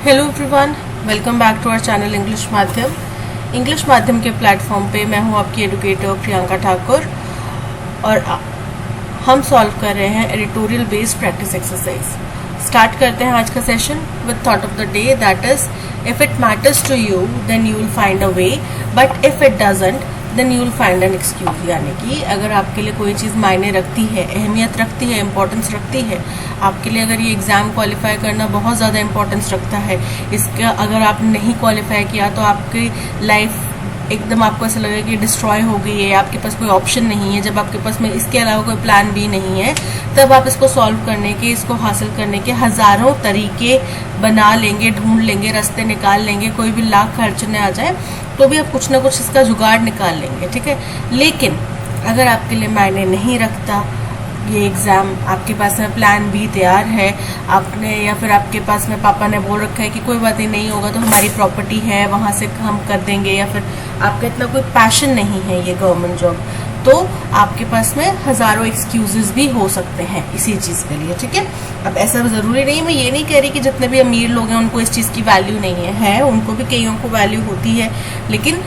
Hello everyone, welcome back to our channel English Madhyam. English Madhyam के platform पे मैं हूं आपकी एडुकेटर प्रियंका ठाकुर और हम सॉल्व कर रहे हैं editorial based practice exercise. Start करते हैं आज का session with thought of the day, that is if it matters to you then you will find a way, but if it doesn't then you will find an excuse. यानी कि अगर आपके लिए कोई चीज़ मायने रखती है, अहमियत रखती है, इंपॉर्टेंस रखती है, आपके लिए अगर ये एग्ज़ाम क्वालिफाई करना बहुत ज़्यादा इंपॉर्टेंस रखता है, इसका अगर आपने नहीं क्वालिफाई किया तो आपकी लाइफ एकदम आपको ऐसा लगेगा कि डिस्ट्रॉय हो गई है, आपके पास कोई ऑप्शन नहीं है। जब आपके पास में इसके अलावा कोई प्लान भी नहीं है, तब आप इसको सॉल्व करने के, इसको हासिल करने के हज़ारों तरीके बना लेंगे, ढूंढ लेंगे, रास्ते निकाल लेंगे। कोई भी लाख खर्चने आ जाए तो भी आप कुछ ना कुछ इसका जुगाड़ निकाल लेंगे, ठीक है। लेकिन अगर आपके लिए मायने नहीं रखता ये एग्ज़ाम, आपके पास में प्लान भी तैयार है आपने, या फिर आपके पास में पापा ने बोल रखा है कि कोई बात ही नहीं होगा तो हमारी प्रॉपर्टी है वहाँ से हम कर देंगे, या फिर आपका इतना कोई पैशन नहीं है ये गवर्नमेंट जॉब, तो आपके पास में हज़ारों एक्सक्यूजेस भी हो सकते हैं इसी चीज़ के लिए, ठीक है। अब ऐसा ज़रूरी नहीं, मैं ये नहीं कह रही कि जितने भी अमीर लोग हैं उनको इस चीज़ की वैल्यू नहीं है, उनको भी कईयों को वैल्यू होती है। लेकिन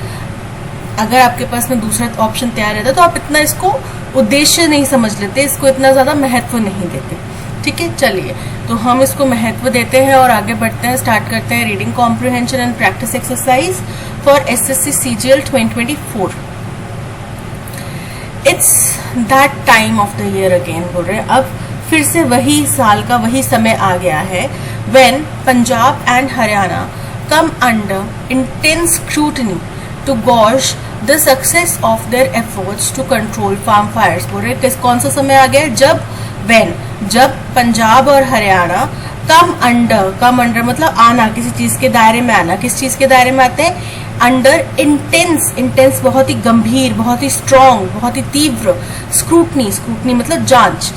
अगर आपके पास में दूसरा ऑप्शन तैयार रहता तो आप इतना इसको उद्देश्य नहीं समझ लेते, इसको इतना ज़्यादा महत्व नहीं देते, ठीक है। चलिए, तो हम इसको महत्व देते हैं और आगे बढ़ते हैं। स्टार्ट करते हैं reading comprehension and practice exercise for SSC CGL 2024। It's that time of the year again बोल रहे हैं, अब फिर से वही साल का वही समय आ गया है, when Punjab and Haryana come under intense scrutiny to gauge the success of their efforts to control farm fires। बोल रहे कौन सा समय आ गया है? जब पंजाब और हरियाणा कम अंडर मतलब आना, किसी चीज के दायरे में आना। किस चीज के दायरे में आते हैं? अंडर इंटेंस बहुत ही गंभीर, बहुत ही स्ट्रॉन्ग, बहुत ही तीव्र स्क्रूटनी मतलब जांच।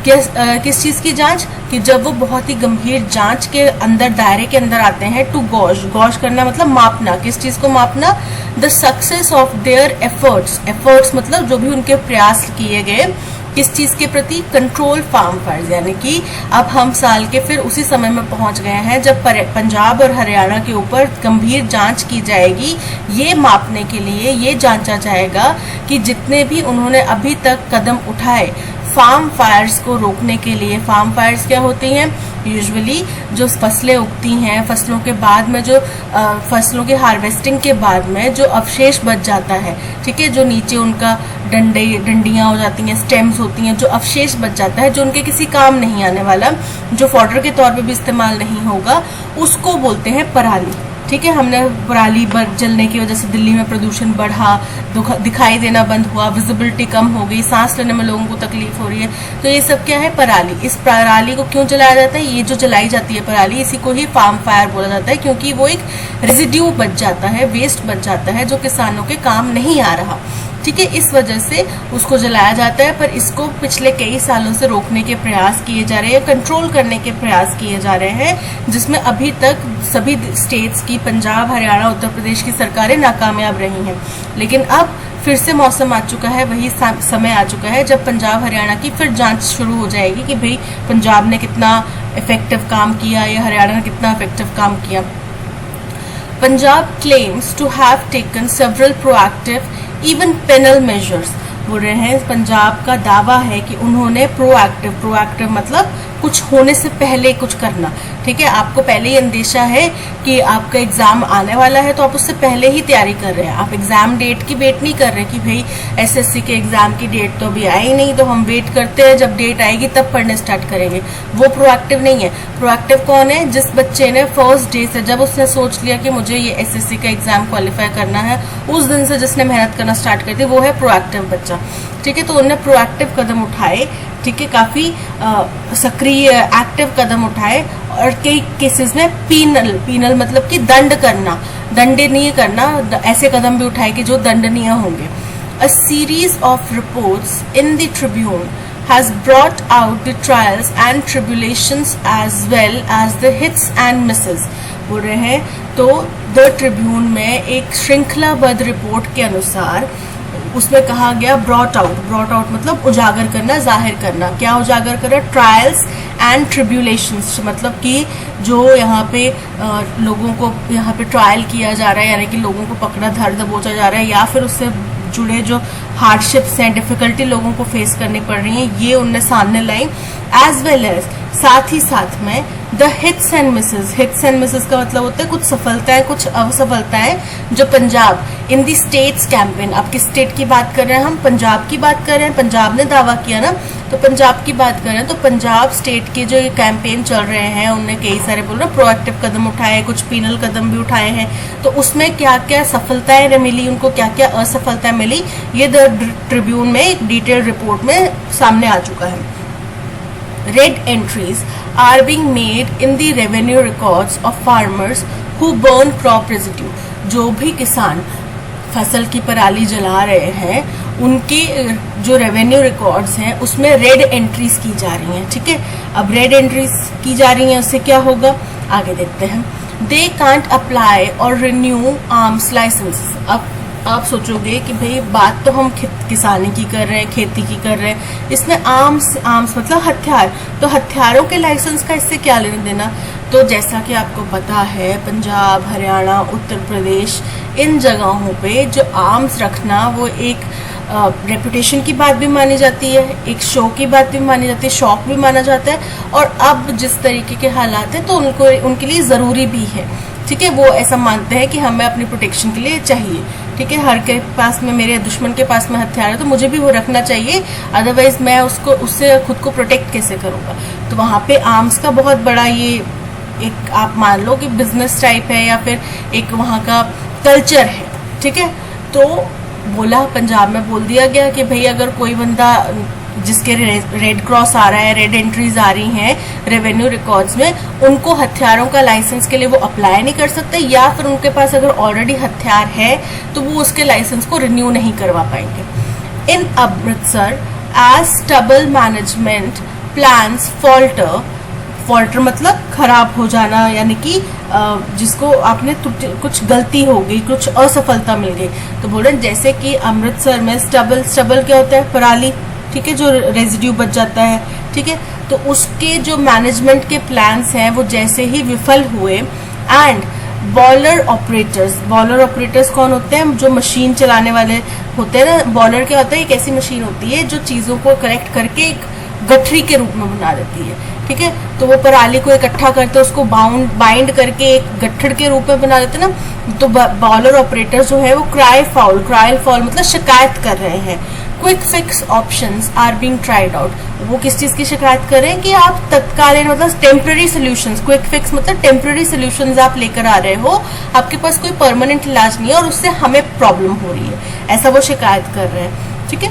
किस चीज की जांच? कि जब वो बहुत ही गंभीर जांच के अंदर, दायरे के अंदर आते हैं। टू गॉश करना मतलब मापना। किस चीज को मापना? The success of their efforts मतलब जो भी उनके प्रयास किए गए किस चीज के प्रति? Control farm fires. यानी कि अब हम साल के फिर उसी समय में पहुंच गए हैं जब पंजाब और हरियाणा के ऊपर गंभीर जांच की जाएगी, ये मापने के लिए, ये जांचा जाएगा कि जितने भी उन्होंने अभी तक कदम उठाए फार्म फायर्स को रोकने के लिए। फार्म फायर्स क्या होती हैं? यूजुअली जो फसलें उगती हैं, फसलों के बाद में जो फसलों के हार्वेस्टिंग के बाद में जो अवशेष बच जाता है, ठीक है, जो नीचे उनका डंडियां हो जाती हैं, स्टेम्स होती हैं, जो अवशेष बच जाता है, जो उनके किसी काम नहीं आने वाला, जो फॉडर के तौर पे भी इस्तेमाल नहीं होगा, उसको बोलते हैं पराली, ठीक है। हमने पराली जलने की वजह से दिल्ली में प्रदूषण बढ़ा, दिखाई देना बंद हुआ, विजिबिलिटी कम हो गई, सांस लेने में लोगों को तकलीफ हो रही है, तो ये सब क्या है? पराली। इस पराली को क्यों जलाया जाता है? ये जो जलाई जाती है पराली, इसी को ही फार्म फायर बोला जाता है, क्योंकि वो एक रेजिड्यू बच जाता है, वेस्ट बच जाता है, जो किसानों के काम नहीं आ रहा, ठीक है। इस वजह से उसको जलाया जाता है। पर इसको पिछले कई सालों से रोकने के प्रयास किए जा रहे हैं, कंट्रोल करने के प्रयास किए जा रहे हैं, जिसमें अभी तक सभी स्टेट्स की, पंजाब, हरियाणा, उत्तर प्रदेश की सरकारें नाकामयाब रही हैं। लेकिन अब फिर से मौसम आ चुका है, वही समय आ चुका है जब पंजाब हरियाणा की फिर जांच शुरू हो जाएगी कि भाई पंजाब ने कितना इफेक्टिव काम किया या हरियाणा ने कितना इफेक्टिव काम किया। Punjab claims to have taken several proactive even penal measures. बोल रहे हैं पंजाब का दावा है कि उन्होंने प्रोएक्टिव मतलब कुछ होने से पहले कुछ करना, ठीक है। आपको पहले ही अंदेशा है कि आपका एग्जाम आने वाला है, तो आप उससे पहले ही तैयारी कर रहे हैं। आप एग्जाम डेट की वेट नहीं कर रहे कि भाई एसएससी के एग्जाम की डेट तो अभी आई नहीं, तो हम वेट करते हैं जब डेट आएगी तब पढ़ने स्टार्ट करेंगे। वो प्रोएक्टिव नहीं है। प्रोएक्टिव कौन है? जिस बच्चे ने फर्स्ट डे से, जब उसने सोच लिया कि मुझे ये एसएससी का एग्जाम क्वालिफाई करना है, उस दिन से जिसने मेहनत करना स्टार्ट कर दी, वो है प्रोएक्टिव बच्चा, ठीक है। तो उन्होंने प्रोएक्टिव कदम उठाए, ठीक है, काफी सक्रिय एक्टिव कदम उठाए, और कई केसेस में पीनल मतलब कि दंडनीय करना, ऐसे कदम भी उठाए कि जो दंडनीय होंगे। अ series of reports in the Tribune has brought out the trials and tribulations as well as the hits and misses। बोल रहे हैं तो द ट्रिब्यून में एक श्रृंखलाबद्ध रिपोर्ट के अनुसार उसमें कहा गया ब्रॉट आउट मतलब उजागर करना, जाहिर करना। क्या उजागर करना? ट्रायल्स एंड ट्रिब्यूलेशंस, मतलब कि जो यहाँ पे लोगों को यहाँ पे ट्रायल किया जा रहा है, यानी कि लोगों को पकड़ा धर दबोचा जा रहा है, या फिर उससे जुड़े जो हार्डशिप्स हैं, डिफिकल्टी लोगों को फेस करनी पड़ रही हैं, ये उनने सामने लाई। एज वेल एज साथ ही साथ में द हिट्स एंड मिसेस का मतलब होता है कुछ सफलताएं कुछ असफलताएं जो पंजाब इन दी स्टेट्स कैंपेन, अब किस स्टेट की बात कर रहे हैं हम? पंजाब की बात कर रहे हैं। पंजाब ने दावा किया ना, तो पंजाब की बात कर रहे हैं। तो पंजाब स्टेट के जो ये कैंपेन चल रहे हैं, उनने कई सारे बोल रहे प्रोएक्टिव कदम उठाए, कुछ पीनल कदम भी उठाए हैं। तो उसमें क्या क्या सफलताएं मिली उनको, क्या क्या असफलताएं मिली, ये द ट्रिब्यून में एक डिटेल रिपोर्ट में सामने आ चुका है। Red entries are being made in the revenue records of farmers who burn crop residue. जो भी किसान फसल की पराली जला रहे हैं, उनके जो रेवेन्यू रिकॉर्ड्स हैं उसमें रेड एंट्रीज की जा रही हैं। ठीक है, अब रेड एंट्रीज की जा रही हैं, उससे क्या होगा आगे देखते हैं। They can't apply or renew arms licenses. अब आप सोचोगे कि भाई बात तो हम किसानी की कर रहे हैं, खेती की कर रहे हैं, इसमें आर्म्स मतलब हथियार, तो हथियारों के लाइसेंस का इससे क्या लेना देना? तो जैसा कि आपको पता है, पंजाब, हरियाणा, उत्तर प्रदेश, इन जगहों पे जो आर्म्स रखना वो एक रेपुटेशन की बात भी मानी जाती है, एक शो की बात भी मानी जाती है, शौक भी माना जाता है। और अब जिस तरीके के हालात हैं तो उनके लिए ज़रूरी भी है। ठीक है, वो ऐसा मानते हैं कि हमें अपनी प्रोटेक्शन के लिए चाहिए। ठीक है, हर के पास में, मेरे दुश्मन के पास में हथियार है तो मुझे भी वो रखना चाहिए, अदरवाइज मैं उससे खुद को प्रोटेक्ट कैसे करूँगा? तो वहाँ पे आर्म्स का बहुत बड़ा ये एक आप मान लो कि बिजनेस टाइप है या फिर एक वहाँ का कल्चर है। ठीक है, तो बोला पंजाब में बोल दिया गया कि भाई अगर कोई बंदा जिसके रेड क्रॉस आ रहा है, रेड एंट्रीज आ रही हैं रेवेन्यू रिकॉर्ड्स में, उनको हथियारों का लाइसेंस के लिए वो अप्लाई नहीं कर सकते, या फिर उनके पास अगर ऑलरेडी हथियार है तो वो उसके लाइसेंस को रिन्यू नहीं करवा पाएंगे। In Amritsar as stubble management plans falter मतलब खराब हो जाना, यानी कि जिसको आपने कुछ गलती हो गई, कुछ असफलता मिल गई। तो बोल रहे जैसे कि अमृतसर में स्टबल क्या होता है? पराली। ठीक है, जो रेजिड्यू बच जाता है। ठीक है, तो उसके जो मैनेजमेंट के प्लान्स हैं वो जैसे ही विफल हुए, एंड बॉलर ऑपरेटर्स कौन होते हैं? जो मशीन चलाने वाले होते हैं ना। बॉलर क्या होता है? एक ऐसी मशीन होती है जो चीजों को कलेक्ट करके एक गठरी के रूप में बना देती है। ठीक है, तो वो पराली को इकट्ठा करते हैं, उसको बाइंड करके एक गट्ठड़ के रूप में बना देते हैं ना। तो बॉलर ऑपरेटर्स जो है वो क्राई फाउल मतलब शिकायत कर रहे हैं। Quick fix options are being tried out. वो किस चीज की शिकायत कर रहे हैं कि आप तत्कालीन मतलब टेम्पररी सोल्यूशंस, क्विक फिक्स मतलब टेम्पररी सोल्यूशंस आप लेकर आ रहे हो, आपके पास कोई परमानेंट इलाज नहीं है और उससे हमें प्रॉब्लम हो रही है, ऐसा वो शिकायत कर रहे हैं। ठीक है,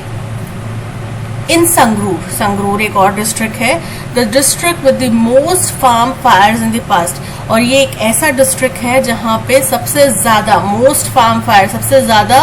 इन संगरूर एक और डिस्ट्रिक्ट है, the district with the most farm fires in the past. और ये एक ऐसा डिस्ट्रिक्ट है जहाँ पे सबसे ज्यादा मोस्ट फार्म फायर, सबसे ज्यादा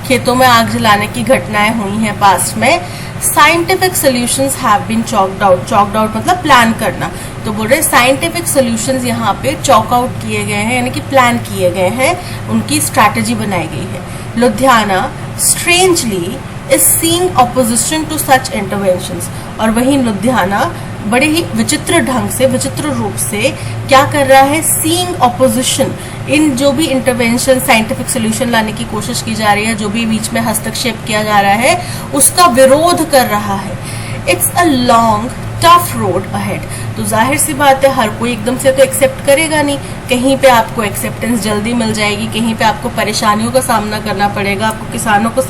खेतों में आग जलाने की घटनाएं हुई हैं पास्ट में। Scientific solutions have been chalked out मतलब प्लान करना। तो बोल रहे साइंटिफिक सोल्यूशंस यहाँ पे चॉक आउट किए गए हैं, यानी कि प्लान किए गए हैं, उनकी स्ट्रैटेजी बनाई गई है। Ludhiana strangely is seeing opposition to such interventions। और वहीं लुधियाना बड़े ही विचित्र ढंग से, विचित्र रूप से क्या कर रहा है? seeing opposition, इन जो भी इंटरवेंशन, साइंटिफिक सोल्यूशन लाने की कोशिश की जा रही है, जो भी बीच में हस्तक्षेप किया जा रहा है, उसका विरोध कर रहा है। It's a long tough road ahead. तो जाहिर सी बात है, हर कोई एकदम से तो एक्सेप्ट करेगा नहीं, कहीं पे आपको एक्सेप्टेंस जल्दी मिल जाएगी, कहीं पे आपको परेशानियों का सामना करना पड़ेगा। आपको किसानों को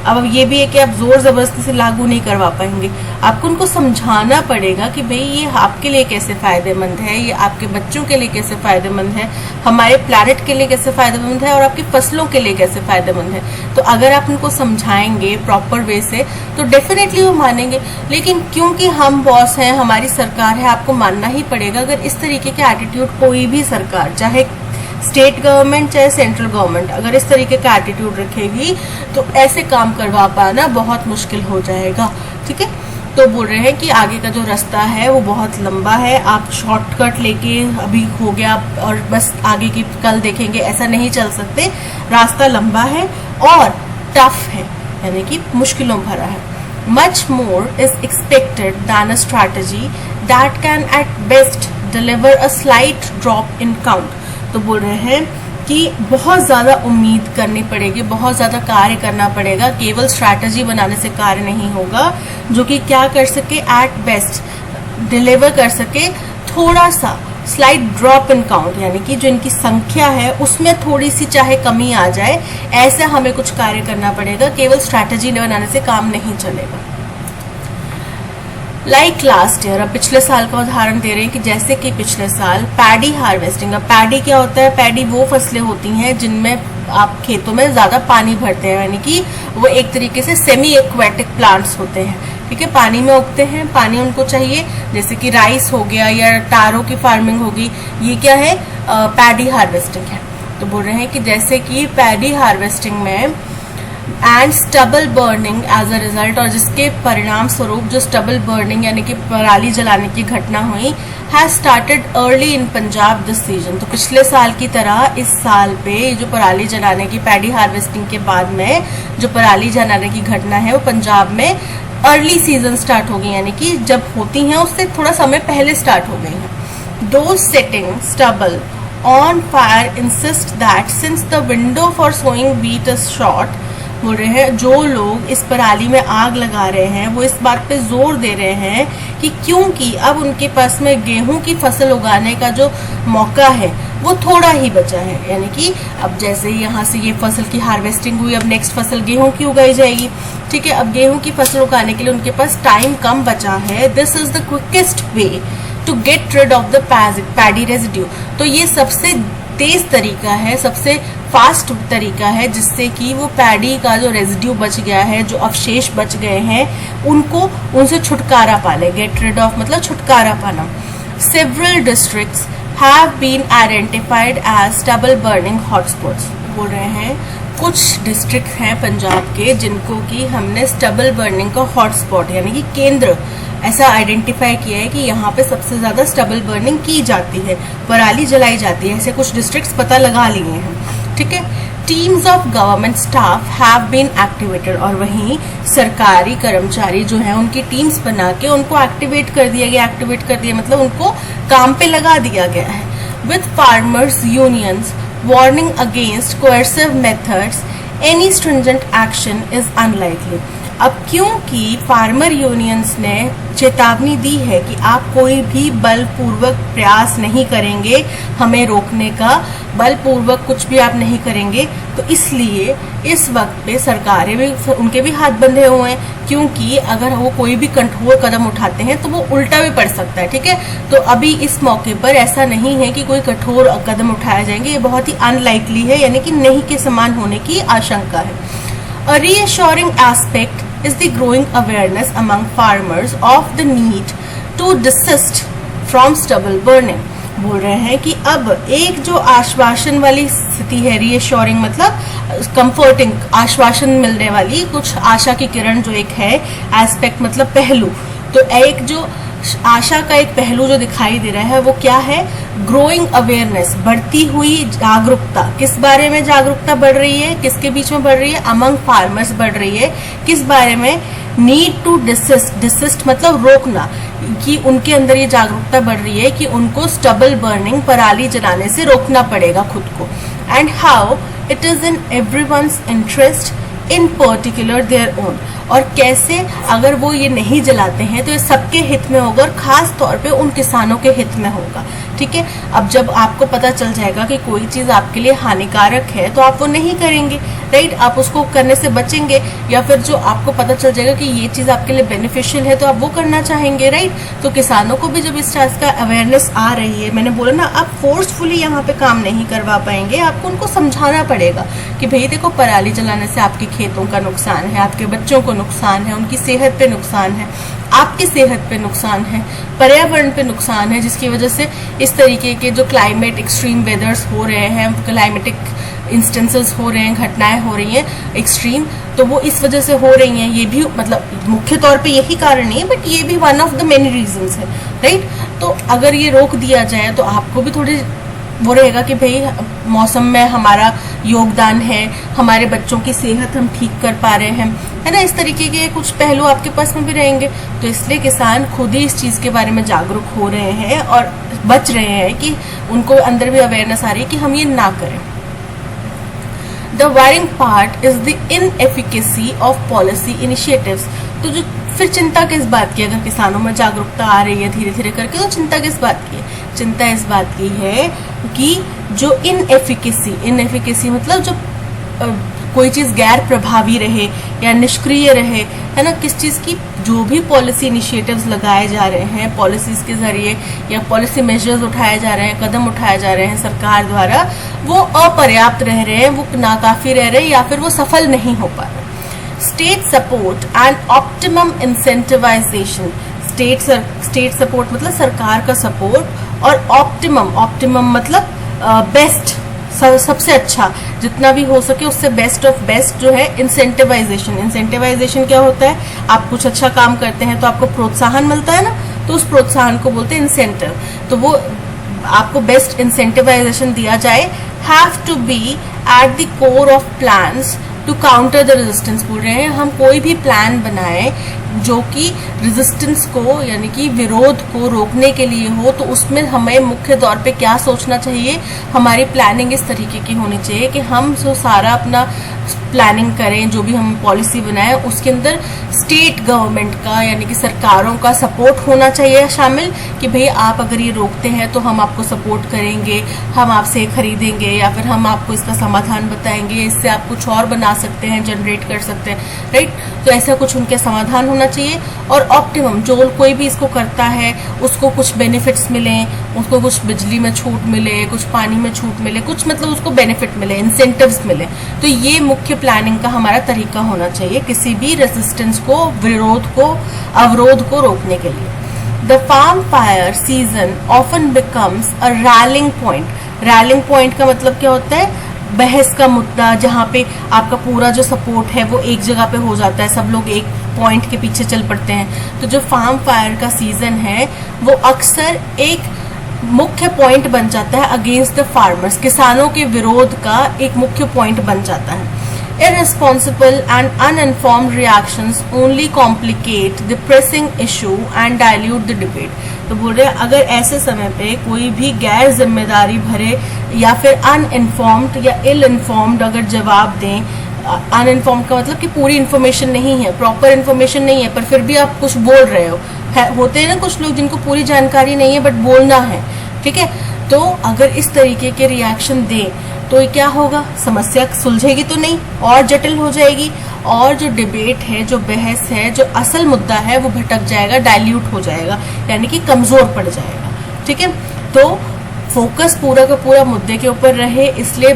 अब ये भी है कि आप जोर जबरदस्ती से लागू नहीं करवा पाएंगे, आपको उनको समझाना पड़ेगा कि भाई ये आपके लिए कैसे फायदेमंद है, ये आपके बच्चों के लिए कैसे फायदेमंद है, हमारे प्लैनेट के लिए कैसे फायदेमंद है और आपकी फसलों के लिए कैसे फायदेमंद है। तो अगर आप उनको समझाएंगे प्रॉपर वे से तो डेफिनेटली वो मानेंगे। लेकिन क्योंकि हम बॉस हैं, हमारी सरकार है, आपको मानना ही पड़ेगा। अगर इस तरीके के एटीट्यूड कोई भी सरकार, चाहे स्टेट गवर्नमेंट चाहे सेंट्रल गवर्नमेंट, अगर इस तरीके का एटीट्यूड रखेगी तो ऐसे काम करवा पाना बहुत मुश्किल हो जाएगा। ठीक है, तो बोल रहे हैं कि आगे का जो रास्ता है वो बहुत लंबा है, आप शॉर्टकट लेके अभी हो गया और बस आगे की कल देखेंगे, ऐसा नहीं चल सकते। रास्ता लंबा है और टफ है, यानी कि मुश्किलों भरा है। Much more is expected then a strategy that can at best deliver a slight drop in count. तो बोल रहे हैं कि बहुत ज़्यादा उम्मीद करनी पड़ेगी, बहुत ज़्यादा कार्य करना पड़ेगा, केवल स्ट्रैटेजी बनाने से कार्य नहीं होगा, जो कि क्या कर सके, एट बेस्ट डिलीवर कर सके थोड़ा सा स्लाइट ड्रॉप इन काउंट, यानी कि जो इनकी संख्या है उसमें थोड़ी सी चाहे कमी आ जाए, ऐसे हमें कुछ कार्य करना पड़ेगा, केवल स्ट्रैटेजी बनाने से काम नहीं चलेगा। लाइक लास्ट ईयर, अब पिछले साल का उदाहरण दे रहे हैं कि जैसे कि पिछले साल पैडी हार्वेस्टिंग। अब पैडी क्या होता है? पैडी वो फसलें होती हैं जिनमें आप खेतों में ज्यादा पानी भरते हैं, यानी कि वो एक तरीके से सेमी एक्वेटिक प्लांट्स होते हैं, ठीक है, पानी में उगते हैं, पानी उनको चाहिए, जैसे कि राइस हो गया या टारो की फार्मिंग होगी, ये क्या है, पैडी हार्वेस्टिंग है। तो बोल रहे हैं कि जैसे कि पैडी हार्वेस्टिंग में and stubble burning as a result, और जिसके परिणाम स्वरूप जो स्टबल बर्निंग यानी कि पराली जलाने की घटना हुई, has started early in Punjab this season. तो पिछले साल की तरह इस साल पे जो पराली जलाने की, पैडी हार्वेस्टिंग के बाद में जो पराली जलाने की घटना है वो पंजाब में अर्ली सीजन स्टार्ट हो गई, यानी कि जब होती हैं उससे थोड़ा समय पहले स्टार्ट हो गई हैं। Those setting stubble on fire insist that since the window for sowing wheat is short. बोल रहे हैं जो लोग इस पराली में आग लगा रहे हैं वो इस बात पे जोर दे रहे हैं कि क्योंकि अब उनके पास में गेहूं की फसल उगाने का जो मौका है वो थोड़ा ही बचा है, यानी कि अब जैसे यहाँ से ये फसल की हार्वेस्टिंग हुई, अब नेक्स्ट फसल गेहूं की उगाई जाएगी, ठीक है। अब गेहूं की फसल उगाने के लिए उनके पास टाइम कम बचा है। This is the quickest way to get rid of the paddy residue. तो ये सबसे तेज तरीका है, सबसे फास्ट तरीका है जिससे कि वो पैडी का जो रेजिड्यू बच गया है, जो अवशेष बच गए हैं, उनको उनसे छुटकारा पाले। गेट रिड ऑफ मतलब छुटकारा पाना। Several districts have been identified as stubble burning hotspots. बोल रहे हैं कुछ डिस्ट्रिक्ट हैं पंजाब के जिनको कि हमने स्टबल बर्निंग का हॉटस्पॉट यानी कि केंद्र ऐसा आइडेंटिफाई किया है कि यहाँ पे सबसे ज्यादा स्टबल बर्निंग की जाती है, पराली जलाई जाती है, ऐसे कुछ डिस्ट्रिक्ट्स पता लगा लिए हैं, ठीक है। Teams of government staff have been activated, और वहीं सरकारी कर्मचारी जो हैं उनकी टीम्स बना के उनको एक्टिवेट कर दिया गया। एक्टिवेट कर दिया मतलब उनको काम पे लगा दिया गया है। With farmers unions warning against coercive methods, any stringent action is unlikely. अब क्योंकि फार्मर यूनियंस ने चेतावनी दी है कि आप कोई भी बलपूर्वक प्रयास नहीं करेंगे हमें रोकने का, बलपूर्वक कुछ भी आप नहीं करेंगे, तो इसलिए इस वक्त पे सरकारें भी, उनके भी हाथ बंधे हुए हैं, क्योंकि अगर वो कोई भी कठोर कदम उठाते हैं तो वो उल्टा भी पड़ सकता है, ठीक है। तो अभी इस मौके पर ऐसा नहीं है कि कोई कठोर कदम उठाए जाएंगे, ये बहुत ही अनलाइकली है, यानी कि नहीं के समान होने की आशंका है। A reassuring aspect is the growing awareness among farmers of the need to desist from stubble burning. बोल रहे हैं कि अब एक जो आश्वासन वाली स्थिति है, रीअश्योरिंग मतलब कंफर्टिंग, आश्वासन मिलने वाली, कुछ आशा की किरण जो एक है, एस्पेक्ट मतलब पहलू, तो एक जो आशा का एक पहलू जो दिखाई दे रहा है वो क्या है, ग्रोइंग अवेयरनेस, बढ़ती हुई जागरूकता। किस बारे में जागरूकता बढ़ रही है, किसके बीच में बढ़ रही है, अमंग फार्मर्स बढ़ रही है, किस बारे में, नीड टू डिसिस्ट, डिसिस्ट मतलब रोकना, कि उनके अंदर ये जागरूकता बढ़ रही है कि उनको स्टबल बर्निंग, पराली जलाने से रोकना पड़ेगा खुद को। And how it is in everyone's interest in particular their own, और कैसे अगर वो ये नहीं जलाते हैं तो ये सबके हित में होगा, और खास तौर पे उन किसानों के हित में होगा, ठीक है। अब जब आपको पता चल जाएगा कि कोई चीज आपके लिए हानिकारक है तो आप वो नहीं करेंगे, राइट, आप उसको करने से बचेंगे, या फिर जो आपको पता चल जाएगा कि ये चीज आपके लिए बेनिफिशियल है तो आप वो करना चाहेंगे, राइट। तो किसानों को भी जब इस चीज का अवेयरनेस आ रही है, मैंने बोला ना, आप फोर्सफुली यहाँ पे काम नहीं करवा पाएंगे, आपको उनको समझाना पड़ेगा कि भाई देखो, पराली जलाने से आपके खेतों का नुकसान है, आपके बच्चों को नुकसान है, उनकी सेहत पे नुकसान है, आपकी सेहत पे नुकसान है, पर्यावरण पे नुकसान है, जिसकी वजह से इस तरीके के जो क्लाइमेट एक्सट्रीम वेदर्स हो रहे हैं, क्लाइमेटिक इंस्टेंसेस हो रहे हैं, घटनाएं हो रही हैं एक्सट्रीम, तो वो इस वजह से हो रही हैं। ये भी मतलब मुख्य तौर पे यही कारण नहीं है, बट ये भी one of the many reasons है, राइट। तो अगर ये रोक दिया जाए तो आपको भी थोड़ी वो रहेगा कि भाई मौसम में हमारा योगदान है, हमारे बच्चों की सेहत हम ठीक कर पा रहे हैं, है ना। इस तरीके के कुछ पहलू आपके पास में भी रहेंगे। तो इसलिए किसान खुद ही इस चीज के बारे में जागरूक हो रहे हैं और बच रहे हैं कि उनको अंदर भी अवेयरनेस आ रही है कि हम ये ना करें। The worrying part is the inefficacy of policy initiatives। तो जो फिर चिंता किस बात की, अगर किसानों में जागरूकता आ रही है धीरे धीरे करके, तो चिंता किस बात की है? चिंता इस बात की है कि जो इनएफिकेसी मतलब जो कोई चीज गैर प्रभावी रहे या निष्क्रिय रहे, है ना, किस चीज की, जो भी पॉलिसी इनिशिएटिव्स लगाए जा रहे हैं पॉलिसीज के जरिए या पॉलिसी मेजर्स उठाए जा रहे हैं, कदम उठाए जा रहे हैं सरकार द्वारा, वो अपर्याप्त रह रहे हैं, वो नाकाफी रह रहे हैं या फिर वो सफल नहीं हो पा रहे। State support and optimum incentivisation. State support मतलब सरकार का सपोर्ट, और ऑप्टिमम मतलब बेस्ट, सबसे अच्छा, जितना भी हो सके उससे बेस्ट ऑफ बेस्ट जो है इंसेंटिवाइजेशन क्या होता है? आप कुछ अच्छा काम करते हैं तो आपको प्रोत्साहन मिलता है ना, तो उस प्रोत्साहन को बोलते हैं इंसेंटिव। तो वो आपको बेस्ट इंसेंटिवाइजेशन दिया जाए। Have to be at the core of plans to counter the resistance. बोल रहे हैं हम कोई भी प्लान बनाए जो कि रेजिस्टेंस को यानी कि विरोध को रोकने के लिए हो, तो उसमें हमें मुख्य तौर पे क्या सोचना चाहिए? हमारी प्लानिंग इस तरीके की होनी चाहिए कि हम जो सारा अपना प्लानिंग करें, जो भी हम पॉलिसी बनाए, उसके अंदर स्टेट गवर्नमेंट का यानी कि सरकारों का सपोर्ट होना चाहिए शामिल, कि भाई आप अगर ये रोकते हैं तो हम आपको सपोर्ट करेंगे, हम आपसे खरीदेंगे या फिर हम आपको इसका समाधान बताएंगे, इससे आप कुछ और बना सकते हैं, जनरेट कर सकते हैं, राइट। तो ऐसा कुछ उनके समाधान होना चाहिए। और ऑप्टिमम, जो कोई भी इसको करता है उसको कुछ बेनिफिट्स मिले, उसको कुछ बिजली में छूट मिले, कुछ पानी में छूट मिले, कुछ मतलब उसको बेनिफिट मिले, इंसेंटिव्स मिले। तो ये मुख्य प्लानिंग का हमारा तरीका होना चाहिए किसी भी रेजिस्टेंस को, विरोध को, अवरोध को रोकने के लिए। The farm fire season often becomes a rallying point. Rallying point का मतलब क्या होता है? बहस का मुद्दा, जहाँ पे आपका पूरा जो सपोर्ट है वो एक जगह पे हो जाता है, सब लोग एक पॉइंट के पीछे चल पड़ते हैं। तो जो फार्म फायर का सीजन है वो अक्सर एक मुख्य पॉइंट बन जाता है अगेंस्ट द फार्मर्स, किसानों के विरोध का एक मुख्य पॉइंट बन जाता है। Irresponsible and uninformed reactions only complicate the pressing issue and dilute the debate। तो बोल रहे हैं अगर ऐसे समय पे कोई भी गैर जिम्मेदारी भरे या फिर अनइन्फॉर्म्ड या इल इन्फॉर्म्ड अगर जवाब दें, अनइन्फॉर्म्ड का मतलब कि पूरी इन्फॉर्मेशन नहीं है, प्रॉपर इन्फॉर्मेशन नहीं है, पर फिर भी आप कुछ बोल रहे हो, होते हैं ना कुछ लोग जिनको पूरी जानकारी नहीं है बट बोलना है, ठीक है। तो अगर इस तरीके के रिएक्शन दें तो क्या होगा? समस्या सुलझेगी तो नहीं, और जटिल हो जाएगी, और जो डिबेट है, जो बहस है, जो असल मुद्दा है वो भटक जाएगा, डाइल्यूट हो जाएगा, यानी कि कमजोर पड़ जाएगा, ठीक है। तो फोकस पूरा का पूरा मुद्दे के ऊपर रहे, इसलिए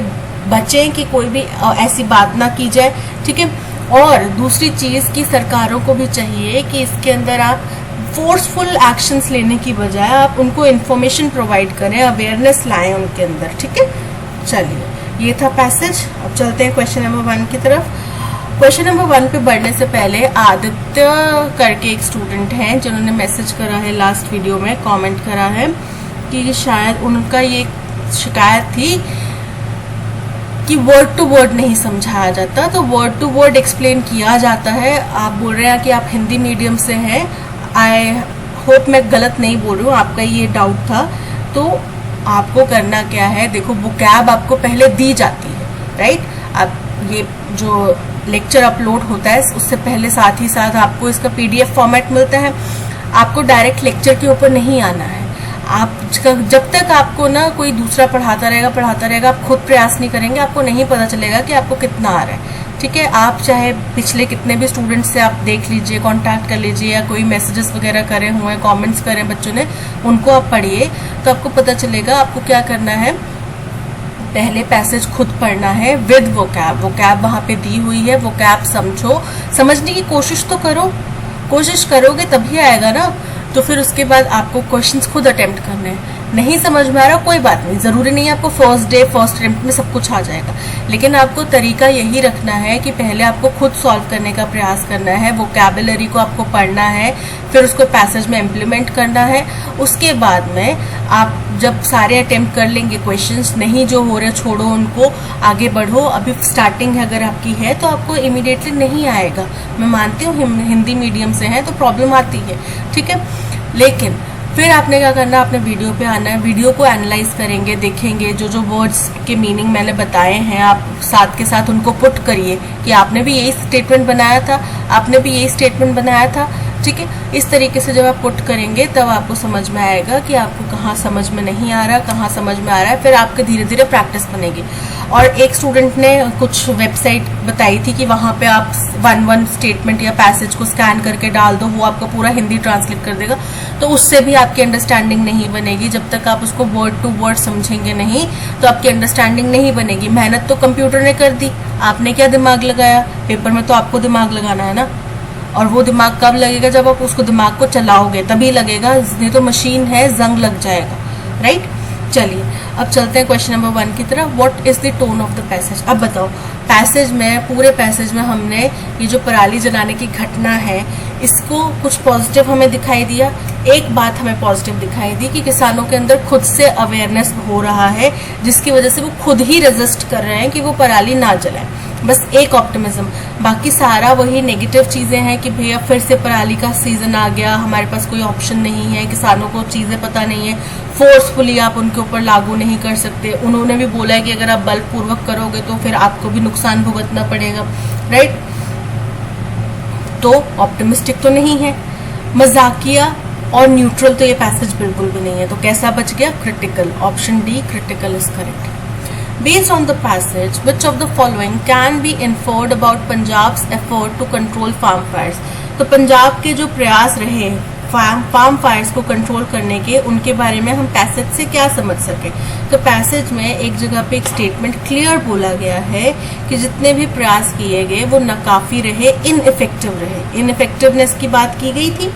बचें कि कोई भी ऐसी बात ना की जाए, ठीक है। और दूसरी चीज की सरकारों को भी चाहिए कि इसके अंदर आप फोर्सफुल एक्शंस लेने की बजाय आप उनको इन्फॉर्मेशन प्रोवाइड करें, अवेयरनेस लाएं उनके अंदर, ठीक है। चलिए, ये था पैसेज। अब चलते हैं क्वेश्चन नंबर 1 की तरफ। क्वेश्चन नंबर 1 पे बढ़ने से पहले आदित्य करके एक स्टूडेंट हैं जिन्होंने मैसेज करा है, लास्ट वीडियो में कमेंट करा है कि शायद उनका ये शिकायत थी कि वर्ड टू वर्ड नहीं समझाया जाता, तो वर्ड टू वर्ड एक्सप्लेन किया जाता है। आप बोल रहे हैं कि आप हिंदी मीडियम से हैं, आई होप मैं गलत नहीं बोल रही हूँ, आपका ये डाउट था। तो आपको करना क्या है, देखो वोकैब आपको पहले दी जाती है, राइट। अब ये जो लेक्चर अपलोड होता है उससे पहले साथ ही साथ आपको इसका PDF फॉर्मेट मिलता है। आपको डायरेक्ट लेक्चर के ऊपर नहीं आना है। आप जब तक आपको ना कोई दूसरा पढ़ाता रहेगा, आप खुद प्रयास नहीं करेंगे, आपको नहीं पता चलेगा कि आपको कितना आ रहा है, ठीक है। आप चाहे पिछले कितने भी स्टूडेंट्स से आप देख लीजिए, कांटेक्ट कर लीजिए, या कोई मैसेजेस वगैरह करे हुए हैं, कमेंट्स करे बच्चों ने, उनको आप पढ़िए तो आपको पता चलेगा। आपको क्या करना है, पहले पैसेज खुद पढ़ना है विद वोकैब। वोकैब वहां पे दी हुई है, वोकैब समझो, समझने की कोशिश तो करो, कोशिश करोगे तभी आएगा ना। तो फिर उसके बाद आपको क्वेश्चंस खुद अटेम्प्ट करने हैं, नहीं समझ में आ रहा कोई बात नहीं, जरूरी नहीं है आपको फर्स्ट डे फर्स्ट अटेम्प्ट में सब कुछ आ जाएगा, लेकिन आपको तरीका यही रखना है कि पहले आपको खुद सॉल्व करने का प्रयास करना है, वोकैबुलरी को आपको पढ़ना है, फिर उसको पैसेज में इम्प्लीमेंट करना है। उसके बाद में आप जब सारे अटेम्प्ट कर लेंगे क्वेश्चंस, नहीं जो हो रहे छोड़ो उनको, आगे बढ़ो। अभी स्टार्टिंग है अगर आपकी है तो आपको इमीडिएटली नहीं आएगा, मैं मानती हूँ हिंदी मीडियम से है तो प्रॉब्लम आती है, ठीक है, लेकिन फिर आपने क्या करना, आपने वीडियो पे आना है, वीडियो को एनालाइज करेंगे, देखेंगे जो जो वर्ड्स के मीनिंग मैंने बताए हैं आप साथ के साथ उनको पुट करिए कि आपने भी यही स्टेटमेंट बनाया था, आपने भी यही स्टेटमेंट बनाया था, ठीक है। इस तरीके से जब आप पुट करेंगे तब आपको समझ में आएगा कि आपको कहाँ समझ में नहीं आ रहा, कहाँ समझ में आ रहा है, फिर आपके धीरे धीरे प्रैक्टिस बनेगी। और एक स्टूडेंट ने कुछ वेबसाइट बताई थी कि वहाँ पे आप वन स्टेटमेंट या पैसेज को स्कैन करके डाल दो, वो आपको पूरा हिंदी ट्रांसलेट कर देगा, तो उससे भी आपकी अंडरस्टैंडिंग नहीं बनेगी। जब तक आप उसको वर्ड टू वर्ड समझेंगे नहीं तो आपकी अंडरस्टैंडिंग नहीं बनेगी। मेहनत तो कंप्यूटर ने कर दी, आपने क्या दिमाग लगाया, पेपर में तो आपको दिमाग लगाना है ना, और वो दिमाग कब लगेगा, जब आप उसको दिमाग को चलाओगे तभी लगेगा, नहीं तो मशीन है, जंग लग जाएगा, राइट। चलिए अब चलते हैं क्वेश्चन नंबर 1 की तरफ। What is the tone of the passage. अब बताओ, पैसेज में, पूरे पैसेज में हमने ये जो पराली जलाने की घटना है इसको कुछ पॉजिटिव हमें दिखाई दिया। एक बात हमें पॉजिटिव दिखाई दी कि किसानों के अंदर खुद से अवेयरनेस हो रहा है, जिसकी वजह से वो खुद ही रेजिस्ट कर रहे हैं कि वो पराली ना जलाएं। बस एक ऑप्टिमिज्म, बाकी सारा वही नेगेटिव चीजें हैं कि भैया फिर से पराली का सीजन आ गया, हमारे पास कोई ऑप्शन नहीं है, किसानों को चीजें पता नहीं है, फोर्सफुली आप उनके ऊपर लागू नहीं कर सकते। उन्होंने भी बोला है कि अगर आप बलपूर्वक करोगे तो फिर आपको भी नुकसान भुगतना पड़ेगा, राइट। तो ऑप्टिमिस्टिक तो नहीं है, मजाकिया और न्यूट्रल तो ये पैसेज बिल्कुल भी नहीं है। तो कैसा बच गया, critical. Option D critical is correct. Based on the passage, which of the following can be inferred about Punjab's effort to control farm fires? तो पंजाब के जो प्रयास रहे फार्म फायर्स को कंट्रोल करने के, उनके बारे में हम पैसेज से क्या समझ सके। तो पैसेज में एक जगह पे एक स्टेटमेंट क्लियर बोला गया है कि जितने भी प्रयास किए गए वो नाकाफी रहे, इनइफेक्टिव रहे। इनइफेक्टिवनेस की बात की गई थी,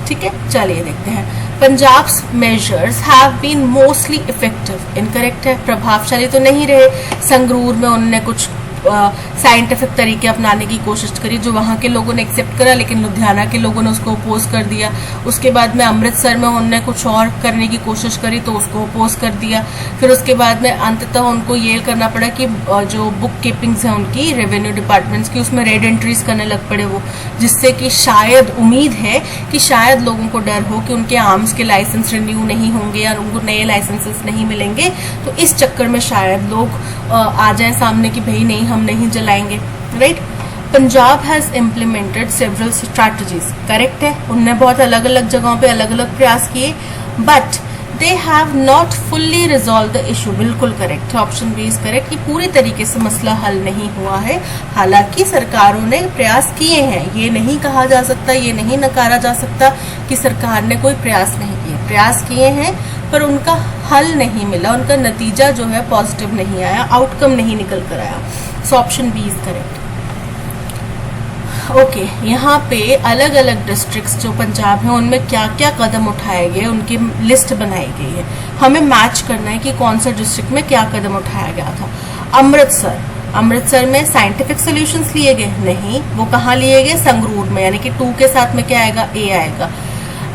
ठीक है। चलिए देखते हैं। Punjab's measures have been mostly effective, incorrect है, प्रभावशाली तो नहीं रहे। संगरूर में उन्होंने कुछ साइंटिफिक तरीके अपनाने की कोशिश करी जो वहां के लोगों ने एक्सेप्ट करा, लेकिन लुधियाना के लोगों ने उसको अपोज कर दिया। उसके बाद में अमृतसर में उन्होंने कुछ और करने की कोशिश करी तो उसको अपोज कर दिया। फिर उसके बाद में अंततः उनको ये करना पड़ा कि जो बुक कीपिंग्स है उनकी, रेवेन्यू डिपार्टमेंट्स की, उसमें रेड एंट्रीज करने लग पड़े वो, जिससे कि शायद उम्मीद है कि शायद लोगों को डर हो कि उनके आर्म्स के लाइसेंस रिन्यू नहीं होंगे या उनको नए लाइसेंसेस नहीं मिलेंगे, तो इस चक्कर में शायद लोग आ जाए सामने कि भाई नहीं, हम नहीं जलाएंगे, right. Punjab has implemented several strategies, correct है, उनने बहुत अलग अलग जगहों पे अलग अलग प्रयास किए, but they have not fully resolve the issue, बिल्कुल करेक्ट है, ऑप्शन बी इज करेक्ट कि पूरी तरीके से मसला हल नहीं हुआ है। हालांकि सरकारों ने प्रयास किए हैं, ये नहीं कहा जा सकता, ये नहीं नकारा जा सकता कि सरकार ने कोई प्रयास नहीं किए, प्रयास किए हैं पर उनका हल नहीं मिला, उनका नतीजा जो है पॉजिटिव नहीं आया, आउटकम नहीं निकल कर आया। So option B is correct. Okay, यहाँ पे अलग अलग डिस्ट्रिक्ट्स जो पंजाब है उनमें क्या क्या कदम उठाए गए, उनकी लिस्ट बनाई गई है। हमें मैच करना है कि कौन सा डिस्ट्रिक्ट में क्या कदम उठाया गया था। अमृतसर में साइंटिफिक सॉल्यूशंस लिए गए, नहीं, वो कहाँ लिए गए, संगरूर में, यानी कि 2 के साथ में क्या आएगा, ए आएगा।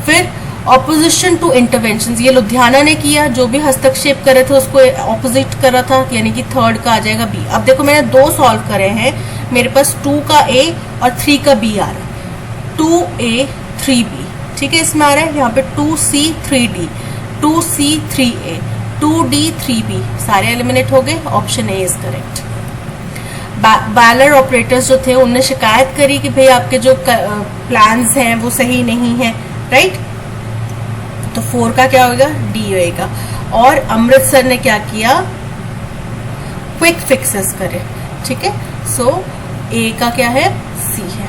फिर ऑपोजिशन टू इंटरवेंशन, ये लुधियाना ने किया, जो भी हस्तक्षेप करे थे उसको ऑपोजिट करा था, यानी कि 3rd का आ जाएगा बी। अब देखो मैंने 2 सॉल्व करे हैं, मेरे पास 2 का ए और 3 का बी आ रहा है, 2A 3B, ठीक है, इसमें आ रहा है यहाँ पे 2C 3D, 2C 3A, 2D 3B, सारे एलिमिनेट हो गए, option A is correct. Balor operators जो थे उनने शिकायत करी कि भाई आपके जो प्लान्स हैं वो सही नहीं है, राइट, तो 4 का क्या होगा, डी होगा। और अमृतसर ने क्या किया, क्विक फिक्सेस करे, ठीक है। सो ए का क्या है, सी है,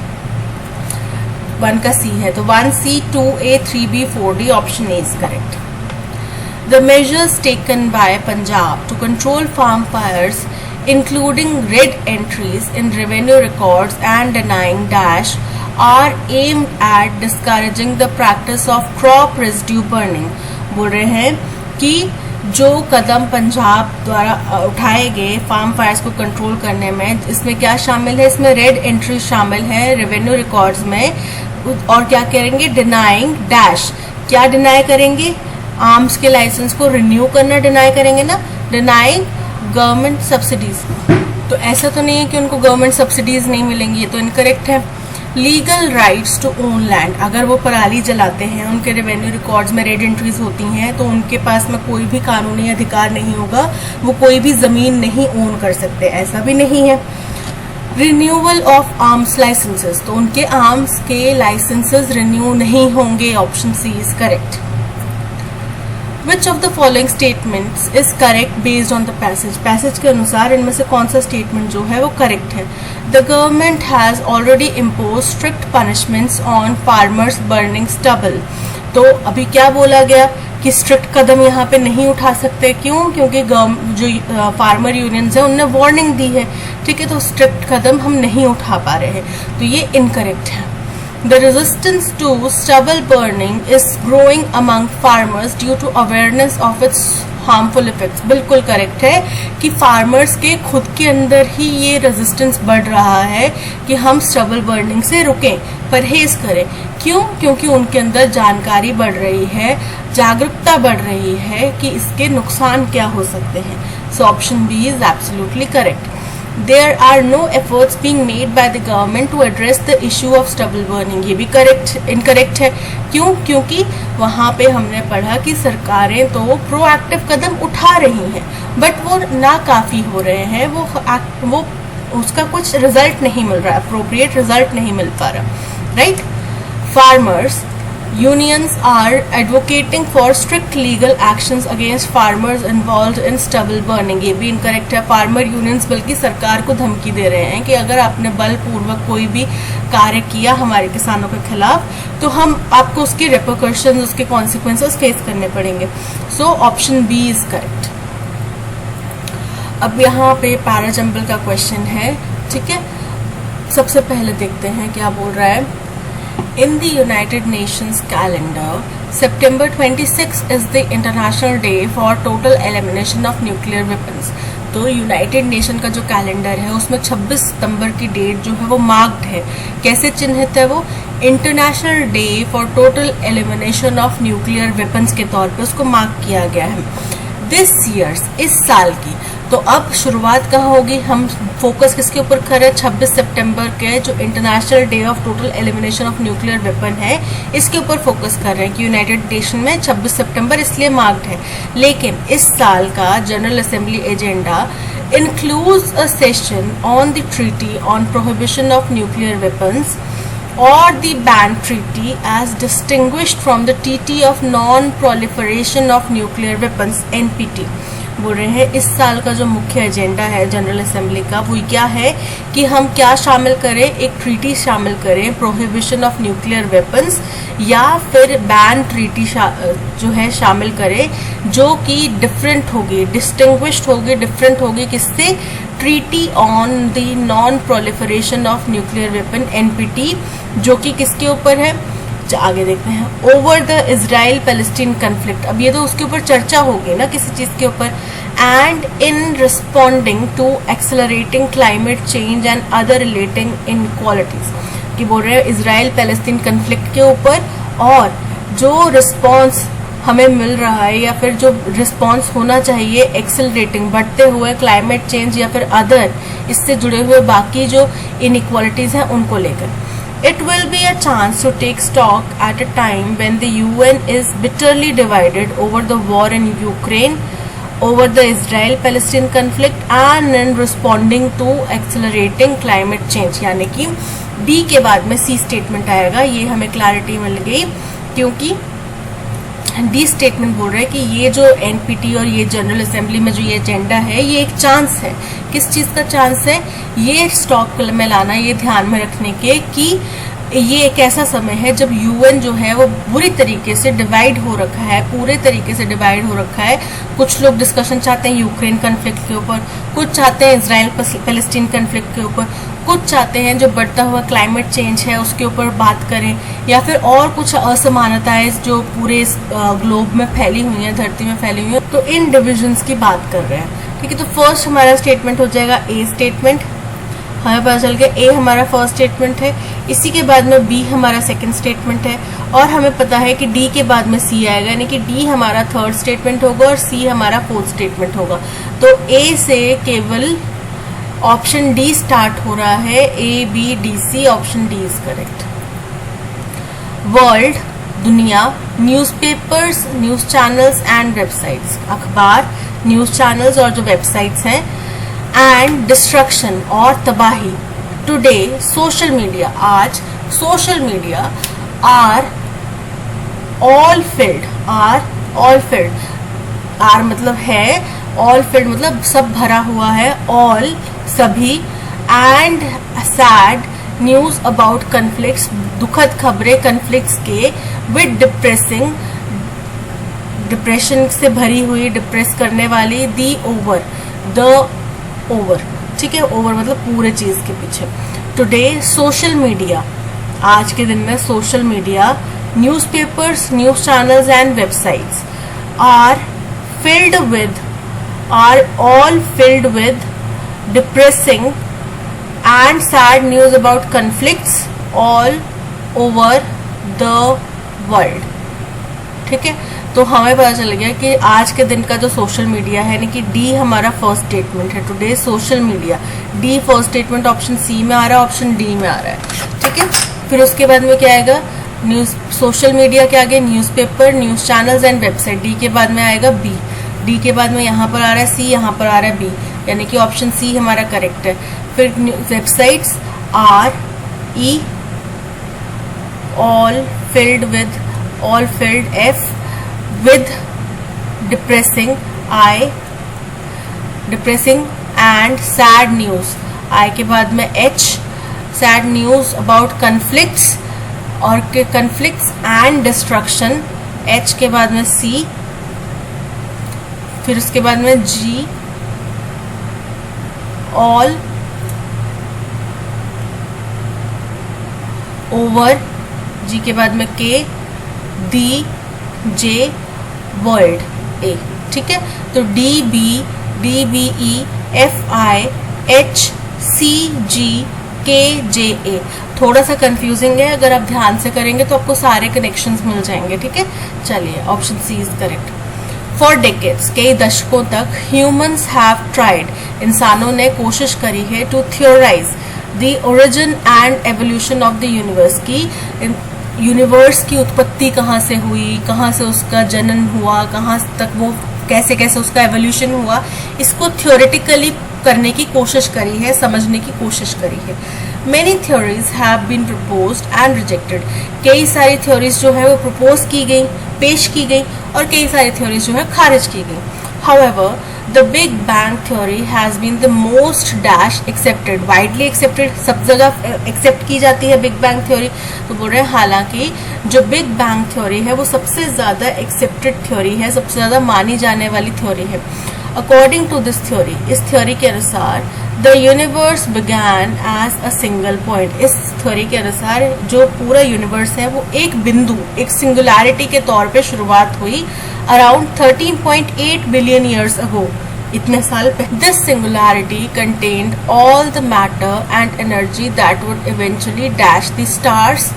1 का सी है, तो 1C 2A 3B 4D, option A is correct. The measures taken by Punjab to control farm fires, including red entries in revenue records and denying dash, are aimed at discouraging the practice of crop residue burning. बोल रहे हैं कि जो कदम पंजाब द्वारा उठाए गए farm Fyers को control करने में, इसमें क्या शामिल है, इसमें रेड एंट्री शामिल है रेवेन्यू रिकॉर्ड्स में। और क्या करेंगे, डिनाइंग डैश, क्या डिनाई करेंगे, आर्म्स के लाइसेंस को रिन्यू करना डिनाई करेंगे ना, डिनाइंग गवर्नमेंट सब्सिडीज। तो ऐसा तो नहीं है कि उनको गवर्नमेंट सब्सिडीज नहीं मिलेंगी, ये तो इनकरेक्ट है। Legal rights to own land, अगर वो पराली जलाते हैं, उनके रेवेन्यू रिकॉर्ड्स में रेड एंट्रीज होती हैं, तो उनके पास में कोई भी कानूनी अधिकार नहीं होगा, वो कोई भी जमीन नहीं ओन कर सकते, ऐसा भी नहीं है। रिन्यूअल ऑफ आर्म्स लाइसेंसेस, तो उनके आर्म्स के लाइसेंसेस रिन्यू नहीं होंगे, option C is correct. Which of the following statements is correct based on the passage? Passage के अनुसार इनमें से कौन सा स्टेटमेंट जो है वो करेक्ट है? The government has already imposed strict punishments on farmers burning stubble. तो अभी क्या बोला गया कि स्ट्रिक्ट कदम यहाँ पे नहीं उठा सकते, क्यों? क्योंकि जो फार्मर यूनियंस है उनने वार्निंग दी है, ठीक है, तो स्ट्रिक्ट कदम हम नहीं उठा पा रहे हैं, तो ये इनकरेक्ट है। The resistance to stubble burning is growing among farmers due to awareness of its harmful effects. बिल्कुल करेक्ट है कि फार्मर्स के खुद के अंदर ही ये रेजिस्टेंस बढ़ रहा है कि हम स्टबल बर्निंग से रुकें, परहेज करें। क्यों? क्योंकि उनके अंदर जानकारी बढ़ रही है, जागरूकता बढ़ रही है कि इसके नुकसान क्या हो सकते हैं। So option B is absolutely correct. There are no efforts being made by the government to address the issue of stubble burning. ये भी इनकरेक्ट है। क्यों? क्योंकि वहाँ पे हमने पढ़ा कि सरकारें तो प्रोएक्टिव कदम उठा रही हैं, बट वो नाकाफी हो रहे हैं, वो उसका कुछ रिजल्ट नहीं मिल रहा, अप्रोप्रिएट रिजल्ट नहीं मिल पा रहा, right. Farmers unions are advocating for strict legal actions against farmers involved in stubble burning. ये भी इनकरेक्ट है। फार्मर यूनियंस बल्कि सरकार को धमकी दे रहे हैं कि अगर आपने बलपूर्वक कोई भी कार्य किया हमारे किसानों के खिलाफ, तो हम आपको उसके रिपरकशंस, उसके कॉन्सिक्वेंसेस फेस करने पड़ेंगे। So option B is correct. अब यहाँ पे पैराजंबल का क्वेश्चन है, ठीक है। सबसे पहले देखते हैं क्या बोल रहा है। In the United Nations calendar, September 26 is the International Day for Total Elimination of Nuclear Weapons. तो यूनाइटेड नेशन का जो कैलेंडर है उसमें 26 सितंबर की डेट जो है वो मार्क्ड है। कैसे चिन्हित है वो? International day for total elimination of nuclear weapons के तौर पे उसको मार्क किया गया है। दिस ईयर्स, इस साल की। तो अब शुरुआत कहाँ होगी? हम फोकस किसके ऊपर कर रहे हैं? 26 सितंबर के जो international day of total elimination of nuclear weapon है, इसके ऊपर फोकस कर रहे हैं कि यूनाइटेड नेशन में 26 सितंबर इसलिए मार्क्ड है। लेकिन इस साल का general assembly agenda includes a session on the treaty on prohibition of nuclear weapons or the ban treaty as distinguished from the treaty of non-proliferation of nuclear weapons NPT। बोल रहे हैं इस साल का जो मुख्य एजेंडा है जनरल असेंबली का वो क्या है कि हम क्या शामिल करें, एक ट्रीटी शामिल करें प्रोहिबिशन ऑफ न्यूक्लियर वेपन्स, या फिर बैन ट्रीटी जो है शामिल करें जो कि डिफरेंट होगी, डिस्टिंग्विश्ड होगी, डिफरेंट होगी किससे? Treaty on the non proliferation of nuclear weapon NPT, जो कि किसके ऊपर है? आगे देखते हैं। Over the Israel Palestine conflict, अब ये तो उसके ऊपर चर्चा होगी ना किसी चीज के ऊपर। And in responding to accelerating climate change and other relating inequalities, कि बोल रहे हैं इजराइल पैलेस्टीन कन्फ्लिक्ट के ऊपर, और जो रिस्पॉन्स हमें मिल रहा है या फिर जो रिस्पॉन्स होना चाहिए एक्सेलरेटिंग, बढ़ते हुए क्लाइमेट चेंज या फिर अदर इससे जुड़े हुए बाकी जो इनइक्वालिटीज हैं उनको लेकर। It will be a chance to take stock at a time when the UN is bitterly divided over the war in Ukraine, over the Israel-Palestine conflict and in responding to accelerating climate change। यानी कि D के बाद में C statement आएगा, ये हमें clarity मिल गई, क्योंकि डी स्टेटमेंट बोल रहे हैं कि ये जो NPT और ये जनरल असेंबली में जो ये एजेंडा है ये एक चांस है। किस चीज का चांस है? ये स्टॉक में लाना, ये ध्यान में रखने के कि ये एक ऐसा समय है जब UN जो है वो बुरी तरीके से डिवाइड हो रखा है, पूरे तरीके से डिवाइड हो रखा है। कुछ लोग डिस्कशन चाहते हैं यूक्रेन कन्फ्लिक्ट के ऊपर, कुछ चाहते हैं इजराइल पैलेस्टीन कन्फ्लिक्ट के ऊपर, कुछ चाहते हैं जो बढ़ता हुआ क्लाइमेट चेंज है उसके ऊपर बात करें, या फिर और कुछ असमानताएं जो पूरे ग्लोब में फैली हुई हैं, धरती में फैली हुई हैं, तो इन डिविजन्स की बात कर रहे हैं। ठीक है, तो फर्स्ट हमारा स्टेटमेंट हो जाएगा ए स्टेटमेंट, हमें पता चल गया ए हमारा फर्स्ट स्टेटमेंट है। इसी के बाद में बी हमारा सेकंड स्टेटमेंट है, और हमें पता है कि डी के बाद में सी आएगा, यानी कि डी हमारा थर्ड स्टेटमेंट होगा और सी हमारा फोर्थ स्टेटमेंट होगा। तो ए से केवल ऑप्शन डी स्टार्ट हो रहा है, A B D C, option D is correct. World दुनिया, newspapers, news channels and websites, अखबार, न्यूज चैनल्स और जो वेबसाइट्स हैं, एंड डिस्ट्रक्शन और तबाही। टुडे सोशल मीडिया, आज social media are all filled, are मतलब है, ऑल फिल्ड मतलब सब भरा हुआ है, ऑल सभी, and sad news about conflicts, दुखद खबरें कन्फ्लिक्ट्स के, विद डिप्रेशन से भरी हुई, डिप्रेस करने वाली, द ओवर, ठीक है, ओवर मतलब पूरे चीज के पीछे। टुडे सोशल मीडिया, आज के दिन में social media, newspapers, news channels and websites are all filled with depressing and sad news about conflicts all over the world। ठीक है, तो हमें पता चल गया कि आज के दिन का जो सोशल मीडिया है, यानी कि डी हमारा फर्स्ट स्टेटमेंट है। Today social media, D first statement option C में आ रहा है, ऑप्शन डी में आ रहा है। ठीक है, फिर उसके बाद में क्या आएगा, न्यूज, सोशल मीडिया के आगे newspaper, news channels and website, D के बाद में आएगा बी, डी के बाद में यहाँ पर आ रहा है सी, यहाँ पर आ रहा है बी, यानी कि ऑप्शन सी हमारा करेक्ट है। फिर websites are E, all filled F, with depressing I, depressing and sad news, I के बाद में H, sad news about conflicts और K conflicts and destruction, H के बाद में सी, फिर उसके बाद में जी, ऑल ओवर, जी के बाद में के, दी, जे, वर्ल्ड, ए। ठीक है, तो D B E, F I, H C G, K J ए। थोड़ा सा कंफ्यूजिंग है, अगर आप ध्यान से करेंगे तो आपको सारे कनेक्शंस मिल जाएंगे। ठीक है, चलिए option C is correct. For decades, कई दशकों तक, ह्यूमंस हैव ट्राइड, इंसानों ने कोशिश करी है, to theorise the origin and evolution of the universe, की यूनिवर्स की उत्पत्ति कहाँ से हुई, कहाँ से उसका जनन हुआ, कहाँ तक वो कैसे कैसे उसका एवोल्यूशन हुआ, इसको थियोरेटिकली करने की कोशिश करी है, समझने की कोशिश करी है। Many theories have been proposed and rejected, कई सारी थ्योरीज जो है वो प्रपोज की गई, पेश की गई, और कई सारी थ्योरीज जो है खारिज की गई। However the big bang theory has been the most dash accepted, widely accepted, सब जगह एक्सेप्ट की जाती है बिग बैंग थ्योरी। तो बोल रहे हैं हालांकि जो बिग बैंग थ्योरी है वो सबसे ज्यादा एक्सेप्टेड थ्योरी है, सबसे ज्यादा मानी जाने वाली थ्योरी है। अकॉर्डिंग टू दिस थ्योरी, इस थ्योरी के अनुसार, the universe began as a single point, इस थ्योरी के अनुसार जो पूरा यूनिवर्स है वो एक बिंदु, एक सिंगुलैरिटी के तौर पे शुरुआत हुई अराउंड 13.8 बिलियन ईयर्स अगो, इतने साल पहले। This singularity contained all the matter and energy that would eventually dash the stars.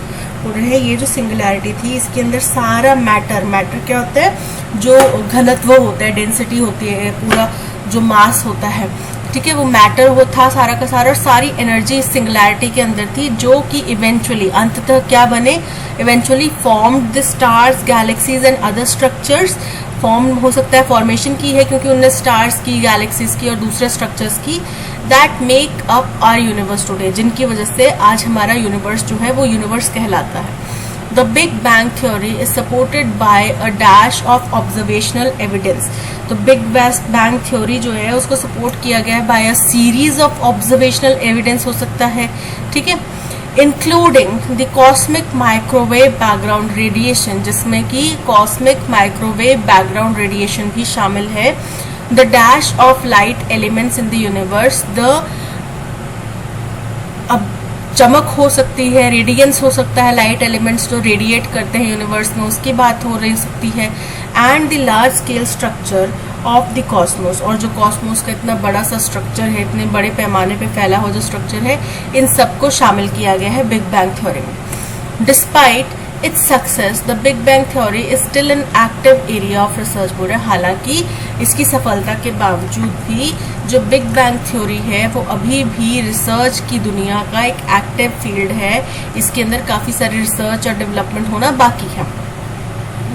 बोल रहे हैं ये जो सिंगुलैरिटी थी इसके अंदर सारा मैटर क्या होता है, जो घनत्व होता है, डेंसिटी होती है, पूरा जो मास होता है, ठीक है, वो मैटर वो था सारा का सारा, और सारी एनर्जी इस सिंगुलैरिटी के अंदर थी, जो कि इवेंचुअली अंततः क्या बने, eventually formed the stars, galaxies and other structures. Form हो सकता है, फॉर्मेशन की है क्योंकि उनने स्टार्स की, गैलेक्सीज की और दूसरे स्ट्रक्चर्स की, that make up our universe today, जिनकी वजह से आज हमारा यूनिवर्स जो है वो यूनिवर्स कहलाता है। The big bang theory is supported by a dash of observational evidence. तो बिग बैंग थ्योरी जो है उसको सपोर्ट किया गया है by a series of observational evidence, हो सकता है, ठीक है, including the cosmic microwave background radiation, जिसमें कि कॉस्मिक माइक्रोवेव बैकग्राउंड रेडिएशन भी शामिल है। The dash of light elements in the universe, the अब चमक हो सकती है, रेडियंस हो सकता है, लाइट एलिमेंट्स जो रेडिएट करते हैं यूनिवर्स में उसकी बात हो रही सकती है, and the large scale structure of the Cosmos, और जो कॉस्मोस का इतना बड़ा सा स्ट्रक्चर है, इतने बड़े पैमाने पे फैला हुआ जो स्ट्रक्चर है, इन सबको शामिल किया गया है बिग बैंग थ्योरी में। Despite its success the big bang theory is still an active area of research बोल रहे हैं। हालांकि इसकी सफलता के बावजूद भी जो बिग बैंग थ्योरी है वो अभी भी रिसर्च की दुनिया का एक एक्टिव फील्ड है, इसके अंदर काफी सारे रिसर्च और डेवलपमेंट होना बाकी है।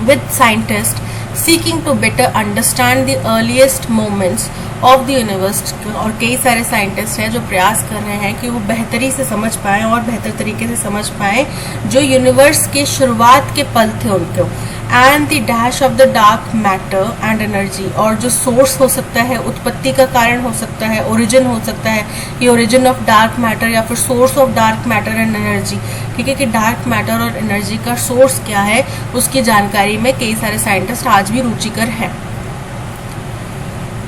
With scientist seeking to better understand the earliest moments of the universe, और कई सारे साइंटिस्ट हैं जो प्रयास कर रहे हैं कि वो बेहतरी से समझ पाएं और बेहतर तरीके से समझ पाएं जो यूनिवर्स के शुरुआत के पल थे उनको, and the dash of the dark matter and energy, और जो सोर्स हो सकता है, उत्पत्ति का कारण हो सकता है, ओरिजिन हो सकता है, ये ओरिजिन ऑफ डार्क मैटर या फिर source of dark matter and energy, ठीक है, कि डार्क मैटर और एनर्जी का सोर्स क्या है उसकी जानकारी में कई सारे साइंटिस्ट आज भी रुचिकर हैं।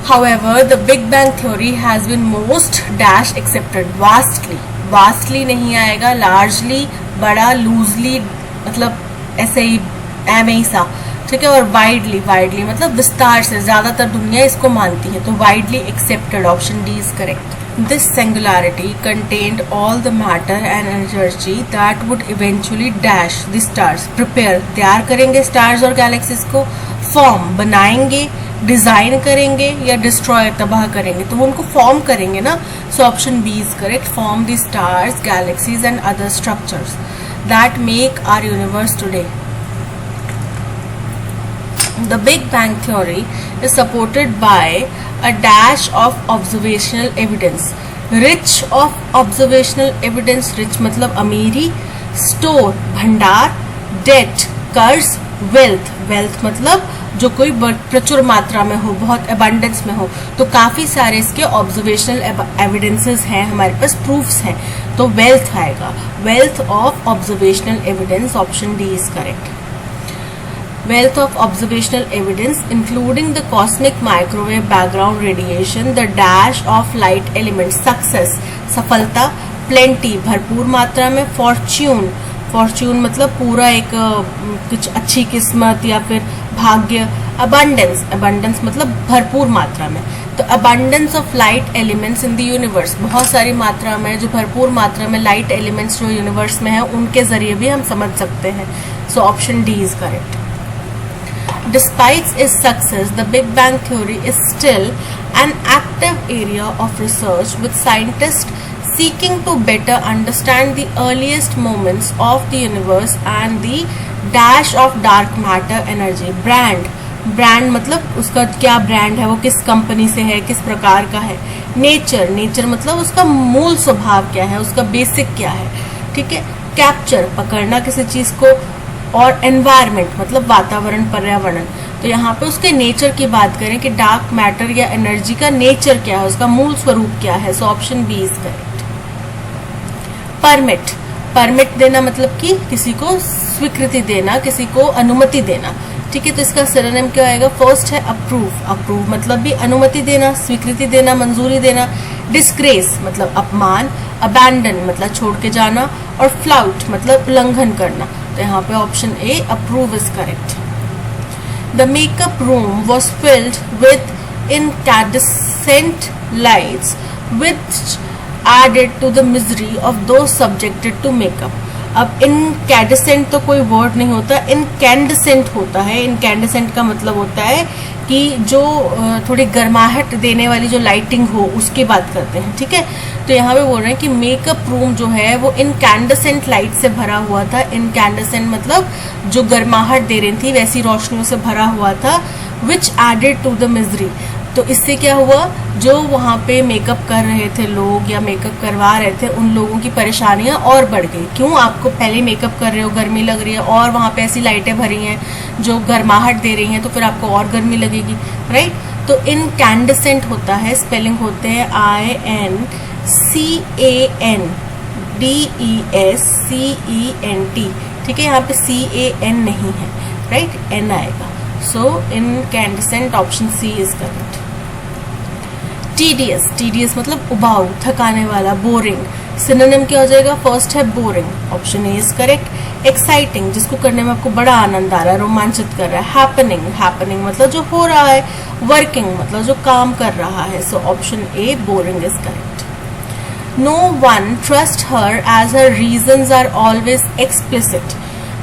However, the Big Bang theory has been most dash accepted vastly नहीं आएगा, largely बड़ा, loosely मतलब ऐसे ही एवं ही सा, ठीक है, और वाइडली मतलब विस्तार से, ज्यादातर दुनिया इसको मानती है, तो widely accepted, option D is correct. This singularity contained all the matter and energy that would eventually dash the stars, prepare तैयार करेंगे stars और galaxies को, फॉर्म बनाएंगे, डिजाइन करेंगे, या डिस्ट्रॉय तबाह करेंगे, तो वो उनको फॉर्म करेंगे ना, so option B is correct, form the stars, galaxies and other structures that make our universe today. The Big Bang theory is supported by a dash of observational evidence. Rich of observational evidence, rich मतलब अमीरी, store भंडार, debt कर्ज, wealth मतलब जो कोई प्रचुर मात्रा में हो, बहुत abundance में हो, तो काफी सारे इसके observational evidences हैं हमारे पास, proofs हैं, तो wealth आएगा, wealth of observational evidence, option D is correct. Wealth of observational evidence including the cosmic microwave background radiation, the dash of light elements, success सफलता, plenty भरपूर मात्रा में, fortune मतलब पूरा एक कुछ अच्छी किस्मत या फिर भाग्य, abundance मतलब भरपूर मात्रा में, तो abundance of light elements in the universe, बहुत सारी मात्रा में, जो भरपूर मात्रा में लाइट एलिमेंट्स जो यूनिवर्स में है उनके जरिए भी हम समझ सकते हैं, so option D is correct. Despite its success, the Big Bang theory is still an active area of research, with scientists seeking to better understand the earliest moments of the universe and the dash of dark matter energy. Brand मतलब उसका क्या brand है, वो किस company से है, किस प्रकार का है। नेचर मतलब उसका मूल स्वभाव क्या है, उसका बेसिक क्या है, ठीक है। कैप्चर पकड़ना किसी चीज को, और एनवायरमेंट मतलब वातावरण, पर्यावरण, तो यहाँ पे उसके नेचर की बात करें कि डार्क मैटर या एनर्जी का नेचर क्या है, उसका मूल स्वरूप क्या है, so option B is correct. Permit देना मतलब कि किसी को स्वीकृति देना, किसी को अनुमति देना, ठीक है, तो इसका सिनोनिम क्या आएगा, फर्स्ट है अप्रूव मतलब भी अनुमति देना, स्वीकृति देना, मंजूरी देना। डिस्ग्रेस मतलब अपमान, अबैंडन मतलब छोड़ के जाना, और फ्लाउट मतलब उल्लंघन करना, तो यहाँ पे option A approve is correct. The makeup room was filled with incandescent lights which added to the misery of those subjected to makeup. अब इनकैंडेसेंट तो कोई वर्ड नहीं होता, इनकैंडेसेंट होता है। इनकैंडेसेंट का मतलब होता है कि जो थोड़ी गर्माहट देने वाली जो लाइटिंग हो उसकी बात करते हैं, ठीक है। तो यहाँ पे बोल रहे हैं कि मेकअप रूम जो है वो इनकैंडेसेंट लाइट से भरा हुआ था। इनकैंडेसेंट मतलब जो गर्माहट दे रही थी वैसी रोशनियों से भरा हुआ था। विच एडेड टू द मिजरी, तो इससे क्या हुआ, जो वहाँ पे मेकअप कर रहे थे लोग या मेकअप करवा रहे थे उन लोगों की परेशानियां और बढ़ गई। क्यों, आपको पहले मेकअप कर रहे हो, गर्मी लग रही है, और वहाँ पे ऐसी लाइटें भरी हैं जो गर्माहट दे रही हैं, तो फिर आपको और गर्मी लगेगी, राइट। तो इनकैंडेसेंट होता है, स्पेलिंग होते हैं INCANDESCENT, ठीक है। यहाँ पे CAN नहीं है, राइट, N आएगा। So incandescent option C is correct. Tedious, tedious मतलब उबाऊ, थकाने वाला, बोरिंग। सिनोनिम क्या हो जाएगा? फर्स्ट है boring, option A is correct. Exciting, जिसको करने में आपको बड़ा आनंद आ रहा है, रोमांचित कर रहा है। हैपनिंग, हैपनिंग मतलब जो हो रहा है। वर्किंग मतलब जो काम कर रहा है। So option A boring is correct. No one trust her as her reasons are always explicit.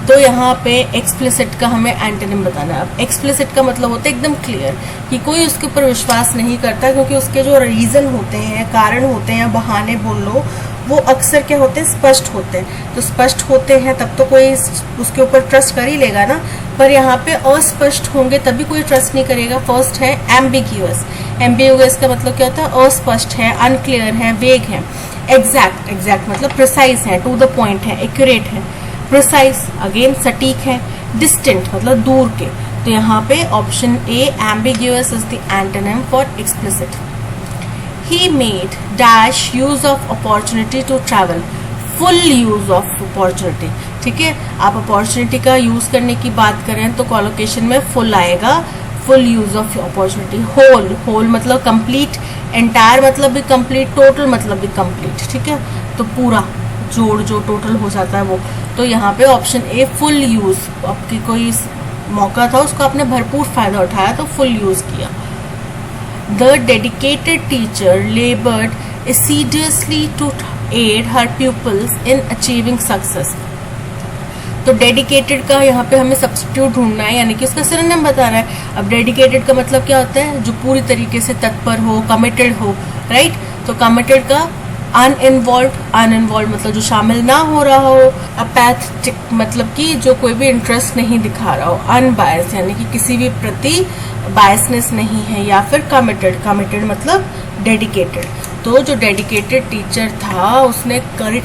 तो यहाँ पे एक्सप्लिसिट का हमें एंटोनिम बताना है। अब एक्सप्लिसिट का मतलब होता है एकदम क्लियर, कि कोई उसके ऊपर विश्वास नहीं करता, क्योंकि उसके जो रीजन होते हैं, कारण होते हैं, बहाने बोल लो, वो अक्सर क्या होते हैं? स्पष्ट होते हैं। तो स्पष्ट होते हैं तब तो कोई उसके ऊपर ट्रस्ट कर ही लेगा ना, पर यहाँ पे अस्पष्ट होंगे तभी कोई ट्रस्ट नहीं करेगा। फर्स्ट है एम्बिग्यूअस, एम्बिग्यूअस का मतलब क्या होता है? अस्पष्ट है, अनक्लियर है, वेग है। एग्जैक्ट, एग्जैक्ट मतलब प्रिसाइज है, टू द पॉइंट है, एक्यूरेट है। प्रिसाइज अगेन सटीक है। डिस्टेंट मतलब दूर के। तो यहाँ पे option A ambiguous is the antonym for explicit. He made dash use of opportunity to travel, full use of opportunity। ठीक है, आप अपॉर्चुनिटी का यूज करने की बात करें तो कॉलोकेशन में फुल आएगा, full use of opportunity. Whole, whole मतलब कंप्लीट, एंटायर मतलब भी कंप्लीट, टोटल मतलब भी कंप्लीट। ठीक है, तो पूरा जोड़ जो टोटल हो जाता है वो। तो यहाँ पे ऑप्शन ए फुल यूज, आपकी कोई मौका था उसको आपने भरपूर फायदा उठाया तो फुल यूज किया। The dedicated teacher labored assiduously to aid her pupils in achieving success। तो डेडिकेटेड का यहाँ पे हमें सब्स्टिट्यूट ढूंढना है, यानी कि उसका सिनोनिम बताना है। अब डेडिकेटेड का मतलब क्या होता है? जो पूरी तरीके से तत्पर हो, कमिटेड हो, राइट। तो कमिटेड का अनइन्वॉल्व, अनइन्वॉल्व मतलब जो शामिल ना हो रहा हो। अपैथेटिक मतलब कि जो कोई भी इंटरेस्ट नहीं दिखा रहा हो। अनबायस यानी कि किसी भी प्रति बायसनेस नहीं है। या फिर कमिटेड, कमिटेड मतलब डेडिकेटेड। तो जो डेडिकेटेड टीचर था उसने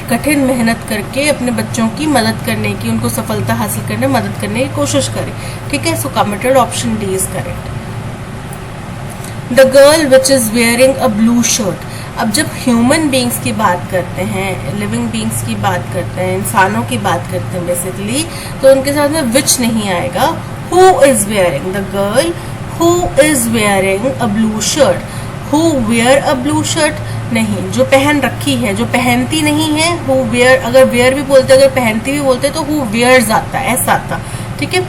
कठिन मेहनत करके अपने बच्चों की मदद करने की, उनको सफलता हासिल करने में मदद करने की कोशिश करी। ठीक है, सो committed option D is correct. The girl which is wearing a blue shirt. अब जब ह्यूमन बींग्स की बात करते हैं, लिविंग बींग्स की बात करते हैं, इंसानों की बात करते हैं बेसिकली, तो उनके साथ में विच नहीं आएगा। Who is wearing, the girl who is wearing a blue shirt. Who wear a blue shirt नहीं, जो पहन रखी है, जो पहनती नहीं है। हु वेयर, अगर वेयर भी बोलते, अगर पहनती भी बोलते तो हु वेयर्स आता है, ऐसा आता। ठीक है,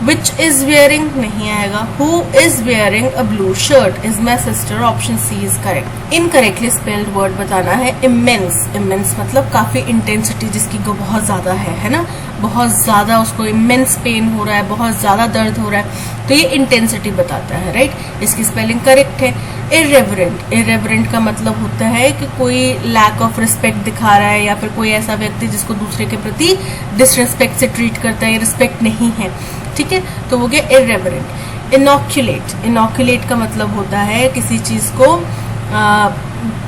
Which is wearing नहीं आएगा। Who is wearing a blue shirt is my sister, option C is correct. Incorrectly spelled word बताना है immense। immense मतलब काफी इंटेंसिटी जिसकी बहुत ज्यादा है ना, बहुत ज्यादा उसको immense पेन हो रहा है, बहुत ज्यादा दर्द हो रहा है, तो ये इंटेंसिटी बताता है, राइट। इसकी स्पेलिंग करेक्ट है। इरेवरेंट, इरेवरेंट का मतलब होता है कि कोई लैक ऑफ रिस्पेक्ट दिखा रहा है, या फिर कोई ऐसा व्यक्ति जिसको दूसरे के प्रति डिसरिस्पेक्ट से ट्रीट करता है, रिस्पेक्ट नहीं है। ठीक है, तो वो गया इरेवरेंट। इनॉक्यूलेट, इनॉक्यूलेट का मतलब होता है किसी चीज को,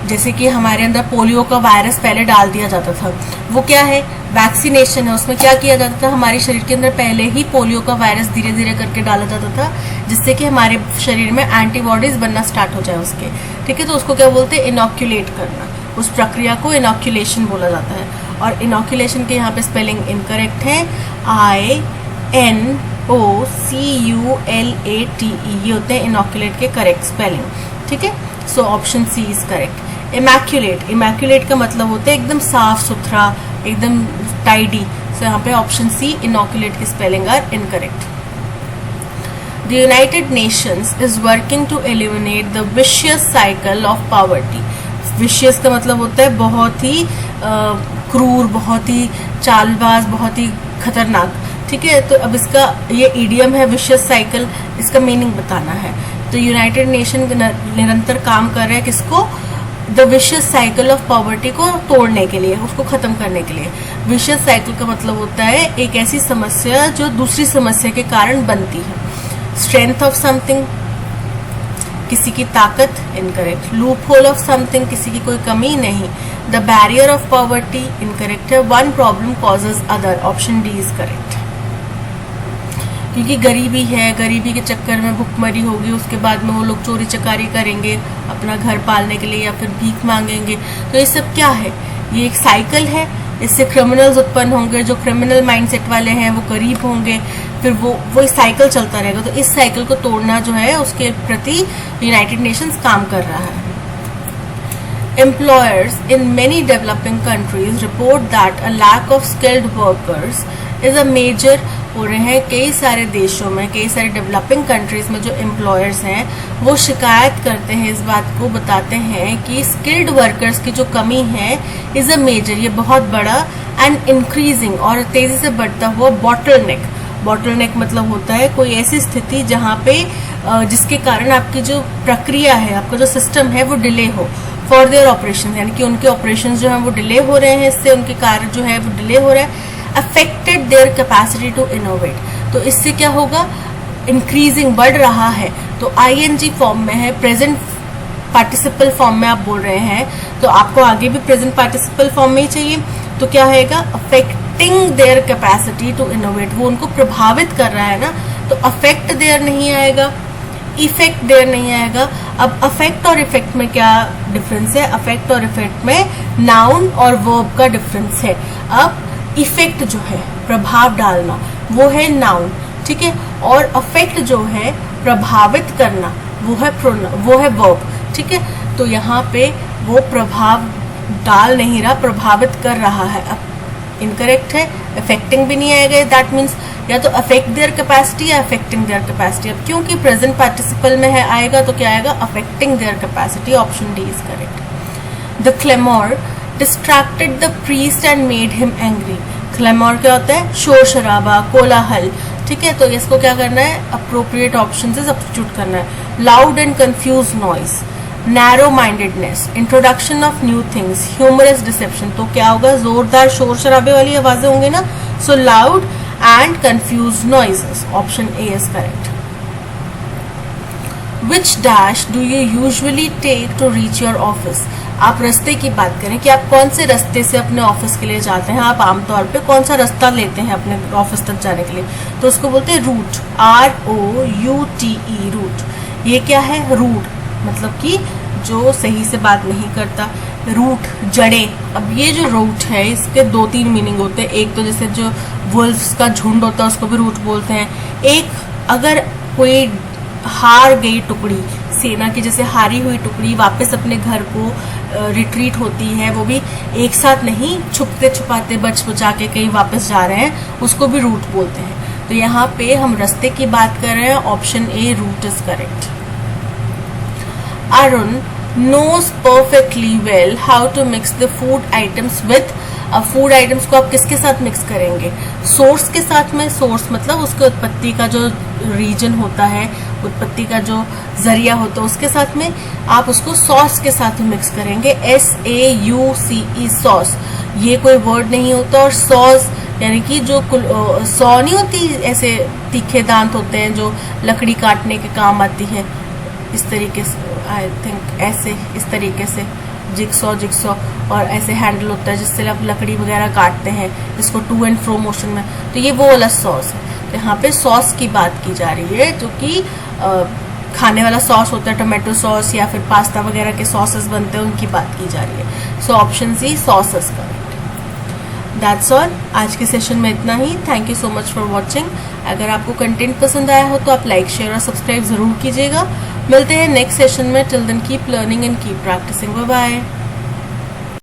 जैसे कि हमारे अंदर पोलियो का वायरस पहले डाल दिया जाता था, वो क्या है? वैक्सीनेशन है। उसमें क्या किया जाता था? हमारे शरीर के अंदर पहले ही पोलियो का वायरस धीरे धीरे करके डाला जाता था, जिससे कि हमारे शरीर में एंटीबॉडीज बनना स्टार्ट हो जाए उसके। ठीक है, तो उसको क्या बोलते हैं? इनॉक्यूलेट करना। उस प्रक्रिया को इनॉक्यूलेशन बोला जाता है। और इनॉक्यूलेशन के यहाँ पे स्पेलिंग इनकरेक्ट है। INOCULATE, ये होते हैं इनॉक्यूलेट के करेक्ट स्पेलिंग। ठीक है, so option C is correct. Immaculate, immaculate का मतलब होता है एकदम साफ सुथरा, एकदम टाइडी। सो यहाँ पे ऑप्शन सी इनॉक्यूलेट की spelling are incorrect. The United Nations is working to eliminate the vicious cycle of poverty. Vicious का मतलब होता है बहुत ही क्रूर, बहुत ही चालबाज, बहुत ही खतरनाक। ठीक है, तो अब इसका ये ईडियम है विशियस साइकिल, इसका मीनिंग बताना है। तो यूनाइटेड नेशन निरंतर काम कर रहे हैं किसको? The vicious cycle of poverty को तोड़ने के लिए, उसको खत्म करने के लिए। विशियस साइकिल का मतलब होता है एक ऐसी समस्या जो दूसरी समस्या के कारण बनती है। स्ट्रेंथ ऑफ समथिंग, किसी की ताकत, incorrect. Loophole of something, किसी की कोई कमी नहीं। The barrier of poverty, incorrect है। One problem causes other, option D is correct. क्योंकि गरीबी है, गरीबी के चक्कर में भुखमरी होगी, उसके बाद में वो लोग चोरी चकारी करेंगे अपना घर पालने के लिए, या फिर भीख मांगेंगे। तो ये सब क्या है? ये एक साइकिल है। इससे क्रिमिनल्स उत्पन्न होंगे, जो क्रिमिनल माइंडसेट वाले हैं वो गरीब होंगे, फिर वो साइकिल चलता रहेगा। तो इस साइकिल को तोड़ना जो है उसके प्रति यूनाइटेड नेशंस काम कर रहा है। employers in many developing countries report that a lack of skilled workers is a major हो रहे हैं कई सारे देशों में, कई सारे डेवलपिंग कंट्रीज में जो एम्प्लॉयर्स हैं वो शिकायत करते हैं, इस बात को बताते हैं कि स्किल्ड वर्कर्स की जो कमी है इज अ मेजर, ये बहुत बड़ा एंड इंक्रीजिंग और तेजी से बढ़ता हुआ बॉटलनेक। बॉटलनेक मतलब होता है कोई ऐसी स्थिति जहाँ पे जिसके कारण आपकी जो प्रक्रिया है, आपका जो सिस्टम है वो डिले हो फॉर देयर ऑपरेशन, यानी कि उनके ऑपरेशन जो है वो डिले हो रहे हैं, इससे उनके कार्य जो है वो डिले हो रहा है। Affected their capacity to innovate, तो इससे क्या होगा, इंक्रीजिंग बढ़ रहा है। तो आईएनजी फॉर्म में है, प्रेजेंट पार्टिसिपल फॉर्म में आप बोल रहे हैं, तो आपको आगे भी प्रेजेंट पार्टिसिपल फॉर्म में ही चाहिए। तो क्या आएगा, affecting their capacity to innovate, वो उनको प्रभावित कर रहा है ना, तो अफेक्ट देयर नहीं आएगा, इफेक्ट देयर नहीं आएगा। अब अफेक्ट और इफेक्ट में क्या डिफरेंस है, अफेक्ट और इफेक्ट में नाउन और वर्ब का डिफरेंस है। अब इफेक्ट जो है प्रभाव डालना वो है नाउन, ठीक है, और अफेक्ट जो है प्रभावित करना वो है वर्ब, ठीक है। तो यहाँ पे वो प्रभाव डाल नहीं रहा, प्रभावित कर रहा है। अब इनकरेक्ट है, अफेक्टिंग भी नहीं आएगा, दैट मीन्स या तो अफेक्ट देयर कैपेसिटी या अफेक्टिंग देयर कैपेसिटी। अब क्योंकि प्रेजेंट पार्टिसिपल में है आएगा तो क्या आएगा, affecting their capacity, option D is correct. The claymore distracted the priest and made him angry. Claymore क्या होता है, शोर शराबा, कोलाहल, ठीक है, तो इसको क्या करना है, अप्रोप्रिएट ऑप्शन से सब्स्टिट्यूट करना है। Loud and confuse noise, narrow mindedness, introduction of new things, humorous deception, तो क्या होगा, जोरदार शोर शराबे वाली आवाजें होंगी ना, so loud and confuse noises, option A is correct. Which dash do you usually take to reach your office. आप रास्ते की बात करें कि आप कौन से रास्ते से अपने ऑफिस के लिए जाते हैं, आप आमतौर पे कौन सा रास्ता लेते हैं अपने ऑफिस तक जाने के लिए, तो उसको बोलते हैं रूट, ROUTE, रूट। ये क्या है, रूट मतलब कि जो सही से बात नहीं करता, रूट जड़े। अब ये जो रूट है इसके 2-3 मीनिंग होते हैं, एक तो जैसे जो वुल्फ्स का झुंड होता है उसको भी रूट बोलते हैं, एक अगर कोई हार गई टुकड़ी, सेना की जैसे हारी हुई टुकड़ी वापस अपने घर को रिट्रीट होती है, वो भी एक साथ नहीं, छुपते छुपाते बच बचा के कहीं वापस जा रहे हैं, उसको भी रूट बोलते हैं। तो यहाँ पे हम रास्ते की बात कर रहे हैं, option A route is correct. Arun knows perfectly well how to mix the food items with, अब फूड आइटम्स को आप किसके साथ मिक्स करेंगे, सोर्स के साथ में, सोर्स मतलब उसके उत्पत्ति का जो रीजन होता है, उत्पत्ति का जो जरिया होता है उसके साथ में, आप उसको सॉस के साथ मिक्स करेंगे, SAUCE सॉस, ये कोई वर्ड नहीं होता। और सॉस यानी कि जो सॉ नहीं होती, ऐसे तीखे दांत होते हैं जो लकड़ी काटने के काम आती है, इस तरीके से, आई थिंक ऐसे इस तरीके से जिक्सॉ और ऐसे हैंडल होता है जिससे आप लकड़ी वगैरह काटते हैं, इसको टू एंड फ्रो मोशन में, तो ये वो वाला सॉस है। तो यहाँ पे सॉस की बात की जा रही है, जो कि खाने वाला सॉस होता है, टोमेटो सॉस या फिर पास्ता वगैरह के सॉसेस बनते हैं, उनकी बात की जा रही है। सो ऑप्शन सी सॉसेस करेक्ट। दैट्स ऑल, आज के सेशन में इतना ही। Thank you so much for watching. अगर आपको कंटेंट पसंद आया हो तो आप लाइक, शेयर और सब्सक्राइब जरूर कीजिएगा। मिलते हैं नेक्स्ट सेशन में। Till then keep learning and keep practising. Bye bye.